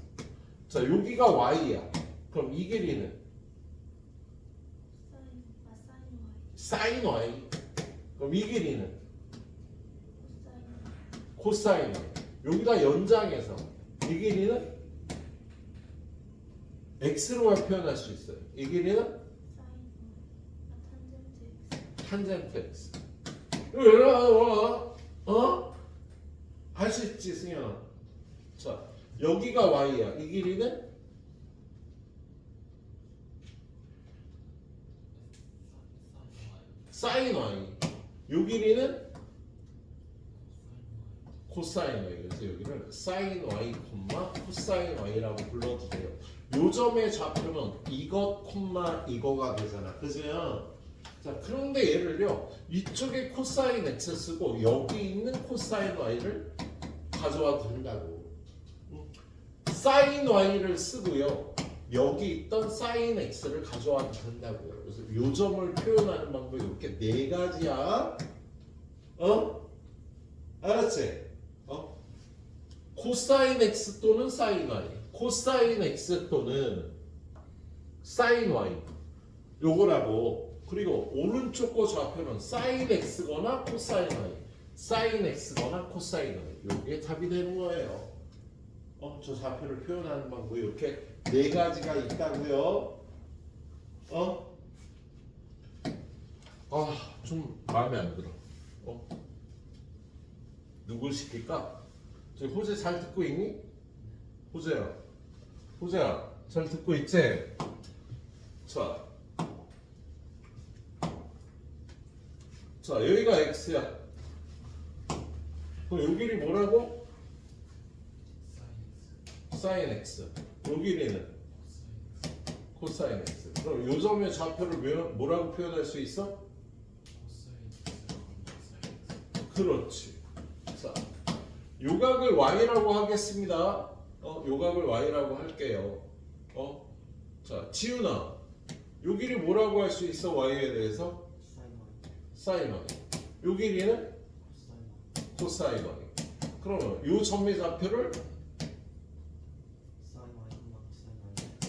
자, 여기가 y야. 그럼 이 길이는 sin y. 그럼 이 길이는 코사인 y. 여기다 연장해서 이 길이는 x로 표현할 수 있어요. 이 길이는 탄젠트 x. 할 수 있지 승현아. 자, 여기가 y야. 이 길이는 sin y. 요 길이는 코사인 y. 그래서 여기를 사인 y, 코사인 y라고 불러도 돼요. 요 점의 좌표는 이것, 이거가 되잖아. 그죠? 자, 그런데 얘를요, 이쪽에 코사인 x 쓰고 여기 있는 코사인 y를 가져와도 된다고. 사인 y를 쓰고요, 여기 있던 사인 x를 가져와도 된다고요. 그래서 요 점을 표현하는 방법이 이렇게 네 가지야. 알았지? 코사인 x 또는 사인 y, 코사인 x 또는 사인 y, 요거라고. 그리고 오른쪽 거 좌표는 사인 x거나 코사인 y, 사인 x거나 코사인 y. 요게 답이 되는 거예요. 저 좌표를 표현하는 방법이 이렇게 네 가지가 있다고요. 좀 마음에 안 들어. 누굴 시킬까? 저 호재 잘 듣고 있니? 호재야, 호재야, 잘 듣고 있지? 자, 여기가 x야. 그럼 요 길이 뭐라고? 사인 x. 요 길이는 코사인 x. 그럼 요 점의 좌표를 뭐라고 표현할 수 있어? 그렇지. 자, 요각을 y라고 하겠습니다. 요각을 y라고 할게요. 자, 지훈아, 요 길이 뭐라고 할 수 있어? y에 대해서? 사인 y. 요 길이는? 코사인 y. 그러면 요 점의 좌표를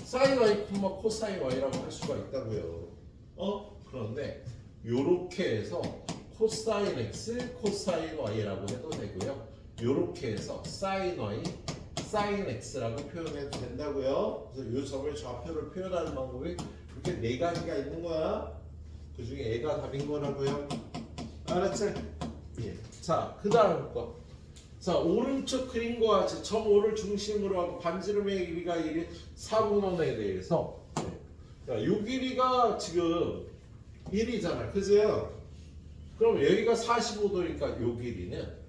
사인 y, 코사인 y라고 할 수가 있다고요. 그런데 요렇게 해서 코사인 x, 코사인 y라고 해도 되고요. 요렇게 해서 사인 y, 사인 x라고 표현해도 된다고요. 그래서 요 점의 좌표를 표현하는 방법이 이렇게 네 가지가 있는 거야. 그 중에 얘가 답인 거라고요. 알았지? 예. 자, 그 다음 거. 자, 오른쪽 그림과 같이 점 5를 중심으로 하고 반지름의 길이가 1인 4분원에 대해서, 자, 요 길이가 지금 1이잖아. 그죠? 그럼 여기가 45도니까 요 길이는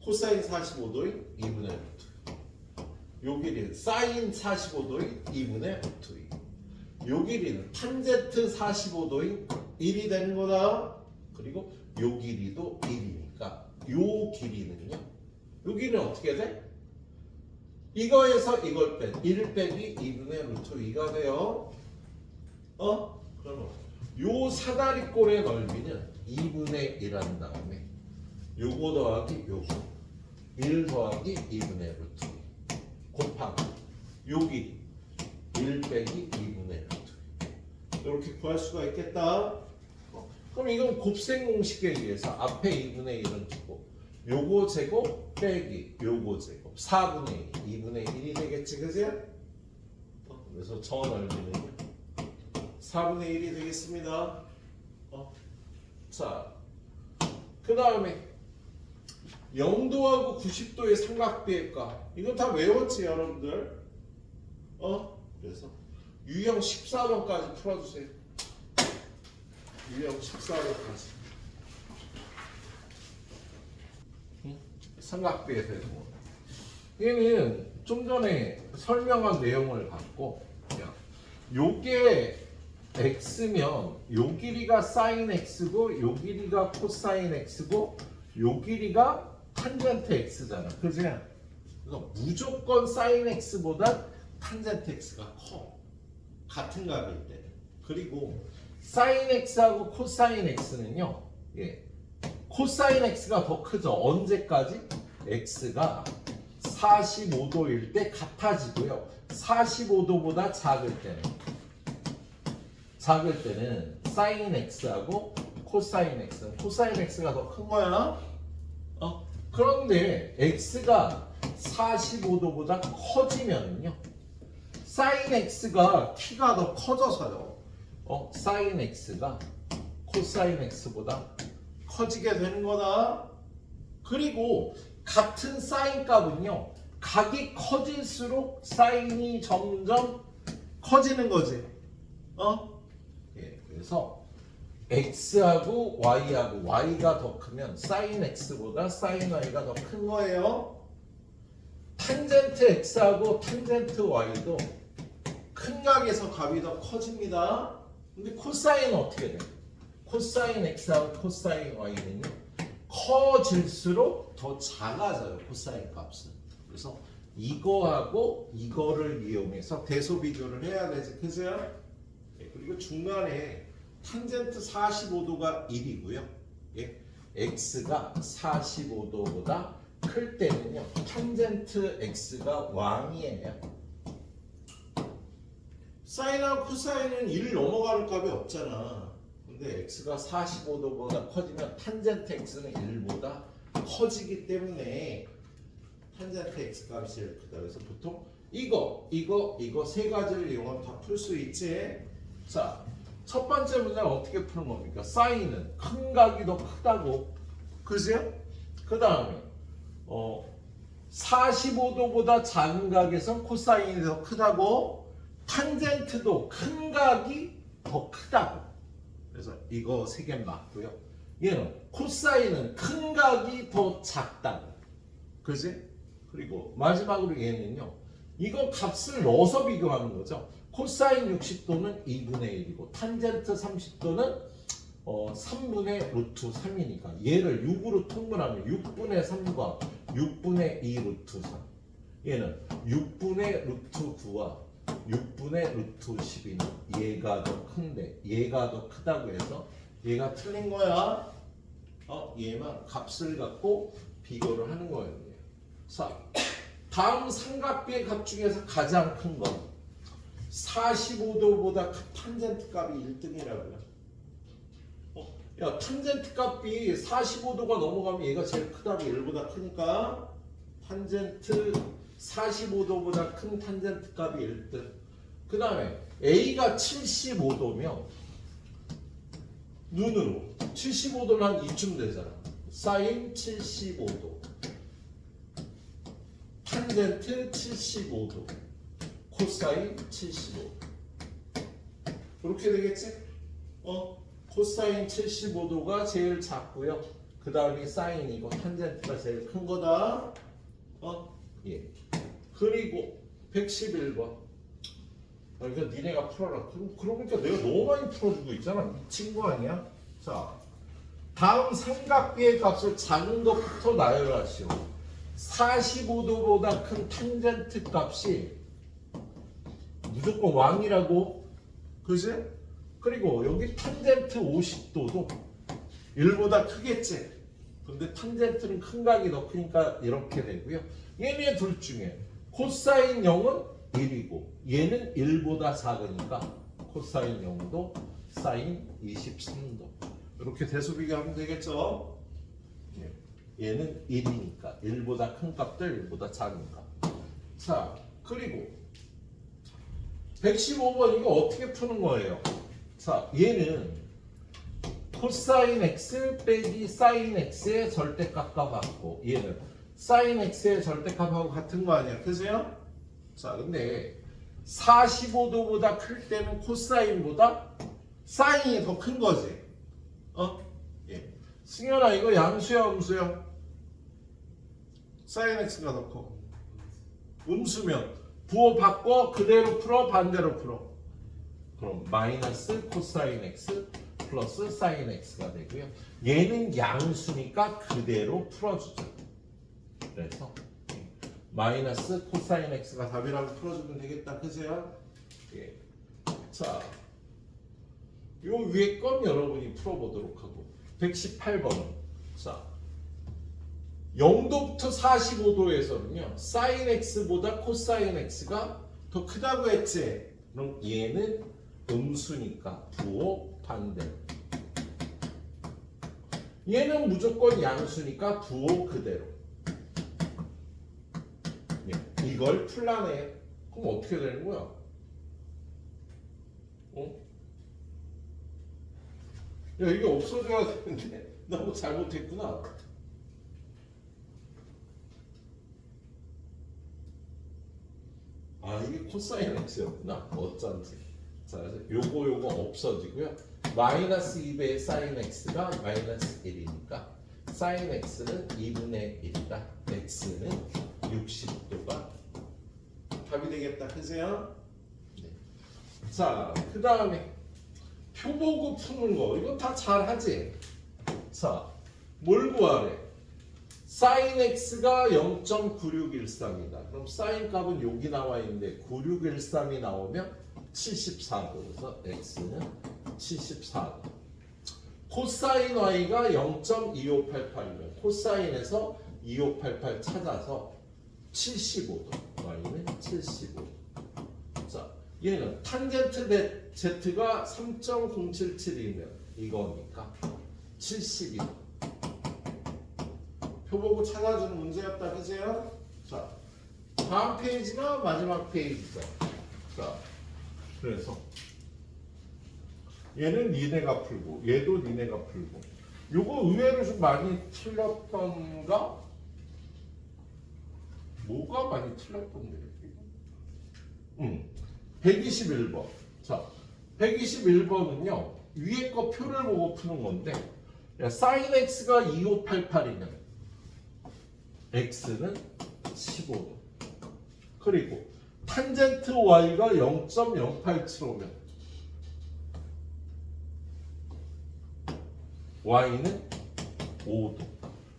코사인 45도인 2분의 루트. 요 길이는 사인 45도인 2분의 루트. 요 길이는 탄젠트 45도인 1이 되는 거다. 그리고 요 길이도 1이니까 요 길이는요, 요 길이는 어떻게 돼? 이거에서 이걸 뺀 1 빼기 2분의 루트 2가 돼요. 그러면 요 사다리꼴의 넓이는 2분의 1 한 다음에 요거 더하기 요거 1 더하기 2분의 루트 2 곱하기 요 길이 1 빼기 2분의 루트 2. 이렇게 구할 수가 있겠다. 그럼 이건 곱셈 공식에 의해서 앞에 2분의 1은 두고 요거 제곱 빼기 요거 제곱 4분의 2, 2분의 1이 되겠지, 그지? 그래서 저 넓이는요 4분의 1이 되겠습니다. 자, 그 다음에 0도하고 90도의 삼각비의 값, 이거 다 외웠지 여러분들? 그래서 유형 14번까지 풀어주세요. 유형 14번까지. 삼각비의 세모. 얘는 좀 전에 설명한 내용을 갖고, 요게 x면 요 길이가 사인 x고 요 길이가 코사인 x고 요 길이가 탄젠트 x잖아. 그지? 그래서 무조건 사인 x보다 탄젠트 x가 커. 같은 값일 때. 그리고 사인 x하고 코사인 x는요, 코사인 x가 더 크죠. 언제까지? x가 45도일 때 같아지고요. 45도보다 작을 때는 사인 x하고 코사인 x는 코사인 x가 더 큰 거야. 그런데 x가 45도보다 커지면요, 사인 x가 키가 더 커져서요, 사인 x가 코사인 x보다 커지게 되는 거다. 그리고 같은 사인 값은요, 각이 커질수록 사인이 점점 커지는 거지. 그래서 x하고 y하고 y가 더 크면 sin x보다 sin y가 더 큰 거예요. 탄젠트 x하고 탄젠트 y도 큰 각에서 값이 더 커집니다. 근데 코사인은 어떻게 돼? 코사인 x하고 코사인 y는요 커질수록 더 작아져요. 코사인 값은. 그래서 이거하고 이거를 이용해서 대소 비교를 해야 되지. 그죠? 그리고 중간에 탄젠트 45도가 1이고요. 예? x가 45도보다 클 때는요. 탄젠트 x가 왕이에요. 사인하고 코사인은 1 넘어가는 값이 없잖아. 근데 x가 45도보다 커지면 탄젠트 x는 1보다 커지기 때문에 탄젠트 x 값이 제일 크다. 그래서 보통 이거 세 가지를 이용하면 다 풀 수 있지. 자, 첫 번째 문제는 어떻게 푸는 겁니까? 사인은 큰 각이 더 크다고. 그죠? 그 다음에 45도보다 작은 각에서 코사인이 더 크다고. 탄젠트도 큰 각이 더 크다고. 그래서 이거 세 개 맞고요. 얘는 코사인은 큰 각이 더 작다고. 그지? 그리고 마지막으로 얘는요. 이거 값을 넣어서 비교하는 거죠. 코사인 60도는 2분의 1이고 탄젠트 30도는 3분의 루트 3이니까 얘를 6으로 통분하면 6분의 3과 6분의 2 루트 3. 얘는 6분의 루트 9와 6분의 루트 12는 얘가 더 큰데 얘가 더 크다고 해서 얘가 틀린 거야. 얘만 값을 갖고 비교를 하는 거예요. 자, 다음 삼각비의 값 중에서 가장 큰 거 45도보다 탄젠트 값이 1등이라고요. 야, 탄젠트 값이 45도가 넘어가면 얘가 제일 크다고 1보다 크니까 탄젠트 45도보다 큰 탄젠트 값이 1등. 그 다음에 A가 75도면 눈으로 75도는 한 이쯤 되잖아. 사인 75도, 탄젠트 75도, 코사인 75. 그렇게 되겠지? 코사인 75도가 제일 작고요. 그 다음에 사인이고 탄젠트가 제일 큰 거다. 예. 그리고 111번. 이거 니네가 풀어라. 그러니까 내가 너무 많이 풀어주고 있잖아. 미친 거 아니야? 자, 다음 삼각비의 값을 작은 것부터 나열하시오. 45도보다 큰 탄젠트 값이 무조건 왕이라고. 그지? 그리고 여기 탄젠트 50도도 1보다 크겠지. 근데 탄젠트는 큰 각이 더 크니까 이렇게 되고요. 얘네 둘 중에 코사인 0은 1이고 얘는 1보다 작으니까 코사인 0도 사인 23도. 이렇게 대소비교하면 되겠죠. 얘는 1이니까 1보다 큰 값들 1보다 작은 값. 자, 그리고 115번 이거 어떻게 푸는 거예요? 자, 얘는 코사인 x 빼기 사인 x의 절대값과 같고 얘는 사인 x의 절대값하고 같은 거 아니야? 그죠? 자, 근데 45도보다 클 때는 코사인보다 사인이 더 큰 거지. 예. 승현아 이거 양수야 음수야? 사인 x가 더 커. 음수면 부호 바꿔 그대로 풀어 반대로 풀어. 그럼 마이너스 코사인 x 플러스 사인 x가 되고요. 얘는 양수니까 그대로 풀어주죠. 그래서 마이너스 코사인 x가 답이라고 풀어주면 되겠다. 그죠? 예. 자, 요 위에 건 여러분이 풀어보도록 하고 118번은 자 0도부터 45도에서는요 사인 x보다 코사인 x가 더 크다고 했지. 그럼 얘는 음수니까 부호 반대. 얘는 무조건 양수니까 부호 그대로. 예, 이걸 풀라네. 그럼 어떻게 되는 거야? 야 이게 없어져야 되는데 나 뭐 잘못했구나. 아 이게 코사인 x였구나. 어쩐지. 자 요거 없어지고요. 마이너스 2배의 사인 x가 마이너스 1이니까 사인 x는 2분의 1이다. x는 60도가 답이 되겠다. 그세요? 네. 자, 그 다음에 표 보고 푸는 거 이거 다 잘하지? 자, 뭘 구하래? 사인 x가 0.9613이다. 그럼 사인 값은 여기 나와 있는데 9613이 나오면 74도. 그래서 x는 74도. 코사인 y가 0.2588이면 코사인에서 2588 찾아서 75도. y는 75도. 자, 얘는 탄젠트 z가 3.077이면 이거니까 72도. 표 보고 찾아주는 문제였다. 그세요? 자, 다음 페이지가 마지막 페이지죠. 자, 그래서 얘는 니네가 풀고 얘도 니네가 풀고 요거 의외로 좀 많이 틀렸던가? 뭐가 많이 틀렸던데? 121번. 자, 121번은요 위에 거 표를 보고 푸는 건데 야, 사인 x가 2588이면 x는 15도. 그리고 탄젠트 y가 0.087오면 y는 5도.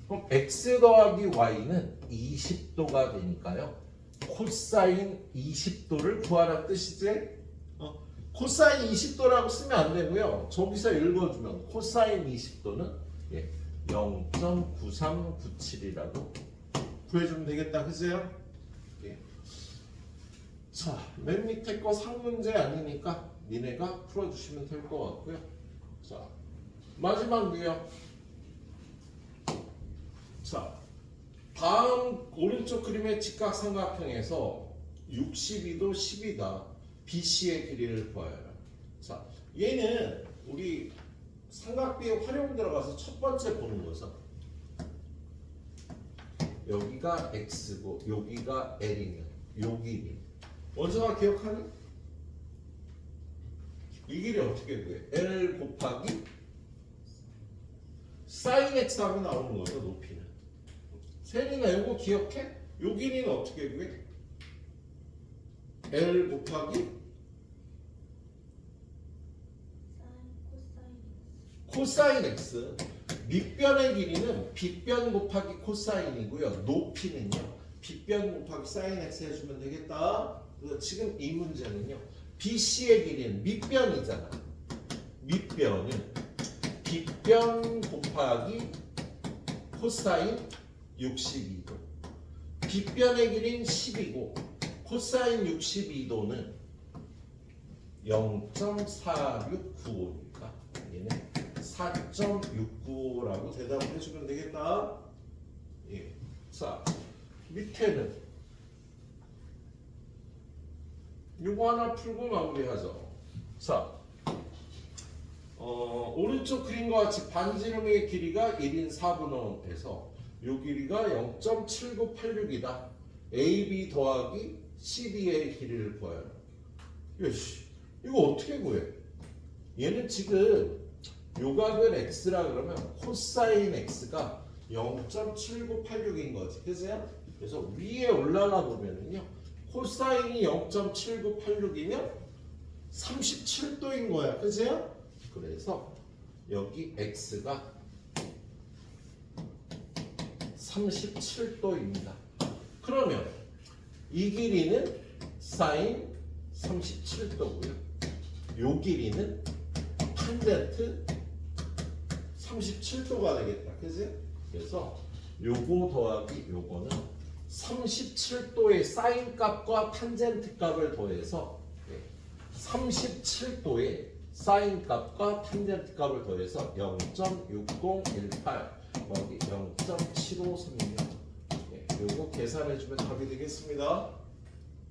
그럼 x 더하기 y는 20도가 되니까요. 코사인 20도를 구하라는 뜻이지? 코사인 20도라고 쓰면 안 되고요. 저기서 읽어주면 코사인 20도는 0.9397이라고 구해주면 되겠다. 그죠? 예. 자, 맨 밑에 거 상문제 아니니까 니네가 풀어주시면 될 것 같고요. 자, 마지막 유형. 자, 다음 오른쪽 그림의 직각삼각형에서 62도 10이다. BC의 길이를 구하여라. 자, 얘는 우리 삼각비의 활용 들어가서 첫 번째 보는 거죠. 여기가 x고 여기가 l이면 요 길이. 원서가 기억하니? 이 길이 어떻게 구해? l 곱하기 사인 x 하면 나오는 거죠. 높이는. 세린아 이거 기억해? 요 길이는 어떻게 구해? l 곱하기 코사인 x. 밑변의 길이는 빗변 곱하기 코사인이고요. 높이는요. 빗변 곱하기 사인 x 해주면 되겠다. 그래서 지금 이 문제는요. BC의 길이는 밑변이잖아. 밑변은 빗변 곱하기 코사인 62도. 빗변의 길이는 10이고 코사인 62도는 0.4695니까 얘는 4.695라고 대답을 해주면 되겠다. 예. 자, 밑에는 이거 하나 풀고 마무리하죠. 자, 오른쪽 그림과 같이 반지름의 길이가 1인 4분원에서 이 길이가 0.7986이다. AB 더하기 CD의 길이를 구해요. 이거 어떻게 구해? 얘는 지금 요각은 x라 그러면 코사인 x가 0.7986인 거지. 그래서 위에 올라가 보면은요. 코사인이 0.7986이면 37도인 거야. 그죠? 그래서 여기 x가 37도입니다. 그러면 이 길이는 사인 37도고요. 요 길이는 탄젠트 37도가 되겠다. 그지? 그래서 요거 더하기 요거는 37도의 사인 값과 탄젠트 값을 더해서 37도의 사인 값과 탄젠트 값을 더해서 0.6018 더하기 0.7536 요거 계산해주면 답이 되겠습니다.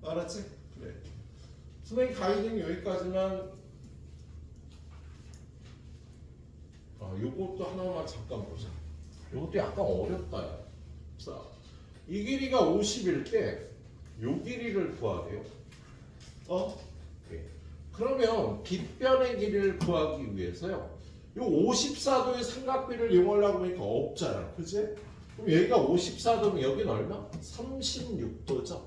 알았지? 그래. 선생님 가이드는 여기까지만. 요것도 하나만 잠깐 보자. 요것도 약간 어렵다. 야. 자, 이 길이가 50일 때 요 길이를 구하래요. 그러면 빗변의 길이를 구하기 위해서요. 이 54도의 삼각비를 이용하려고 하니까 없잖아. 그지? 그럼 여기가 54도면 여기는 얼마? 36도죠.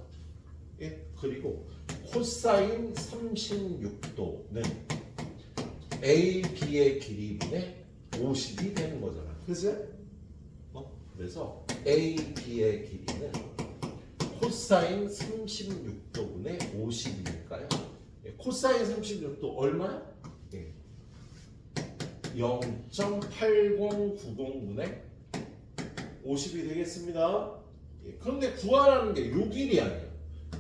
예? 그리고 코사인 36도는 AB의 길이분의 50이 되는 거잖아. 그지? 그래서 AB의 길이는 코사인 36도분의 50이니까요. 코사인 36도 얼마야? 0.8090분의 50이 되겠습니다. 그런데 구하라는 게 요 길이 아니에요.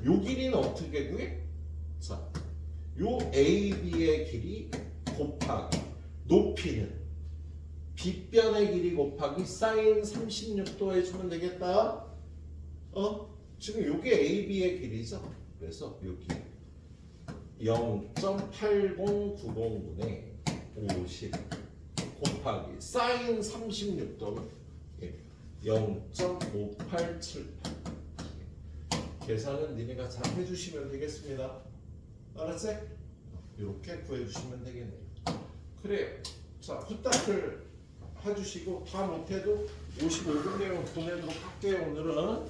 요 길이는 어떻게 구해? 자, 요 AB의 길이 곱하기 높이는 빗변의 길이 곱하기 사인 36도 해주면 되겠다. 지금 요게 AB의 길이죠. 그래서 여기 0.8090분의 50 곱하기 사인 36도는 0.5878. 계산은 니네가 잘 해주시면 되겠습니다. 알았지? 이렇게 구해주시면 되겠네요. 그래요. 자, 후딱을 해주시고 다 못해도 55분 내로 보내도록 할게요. 오늘은.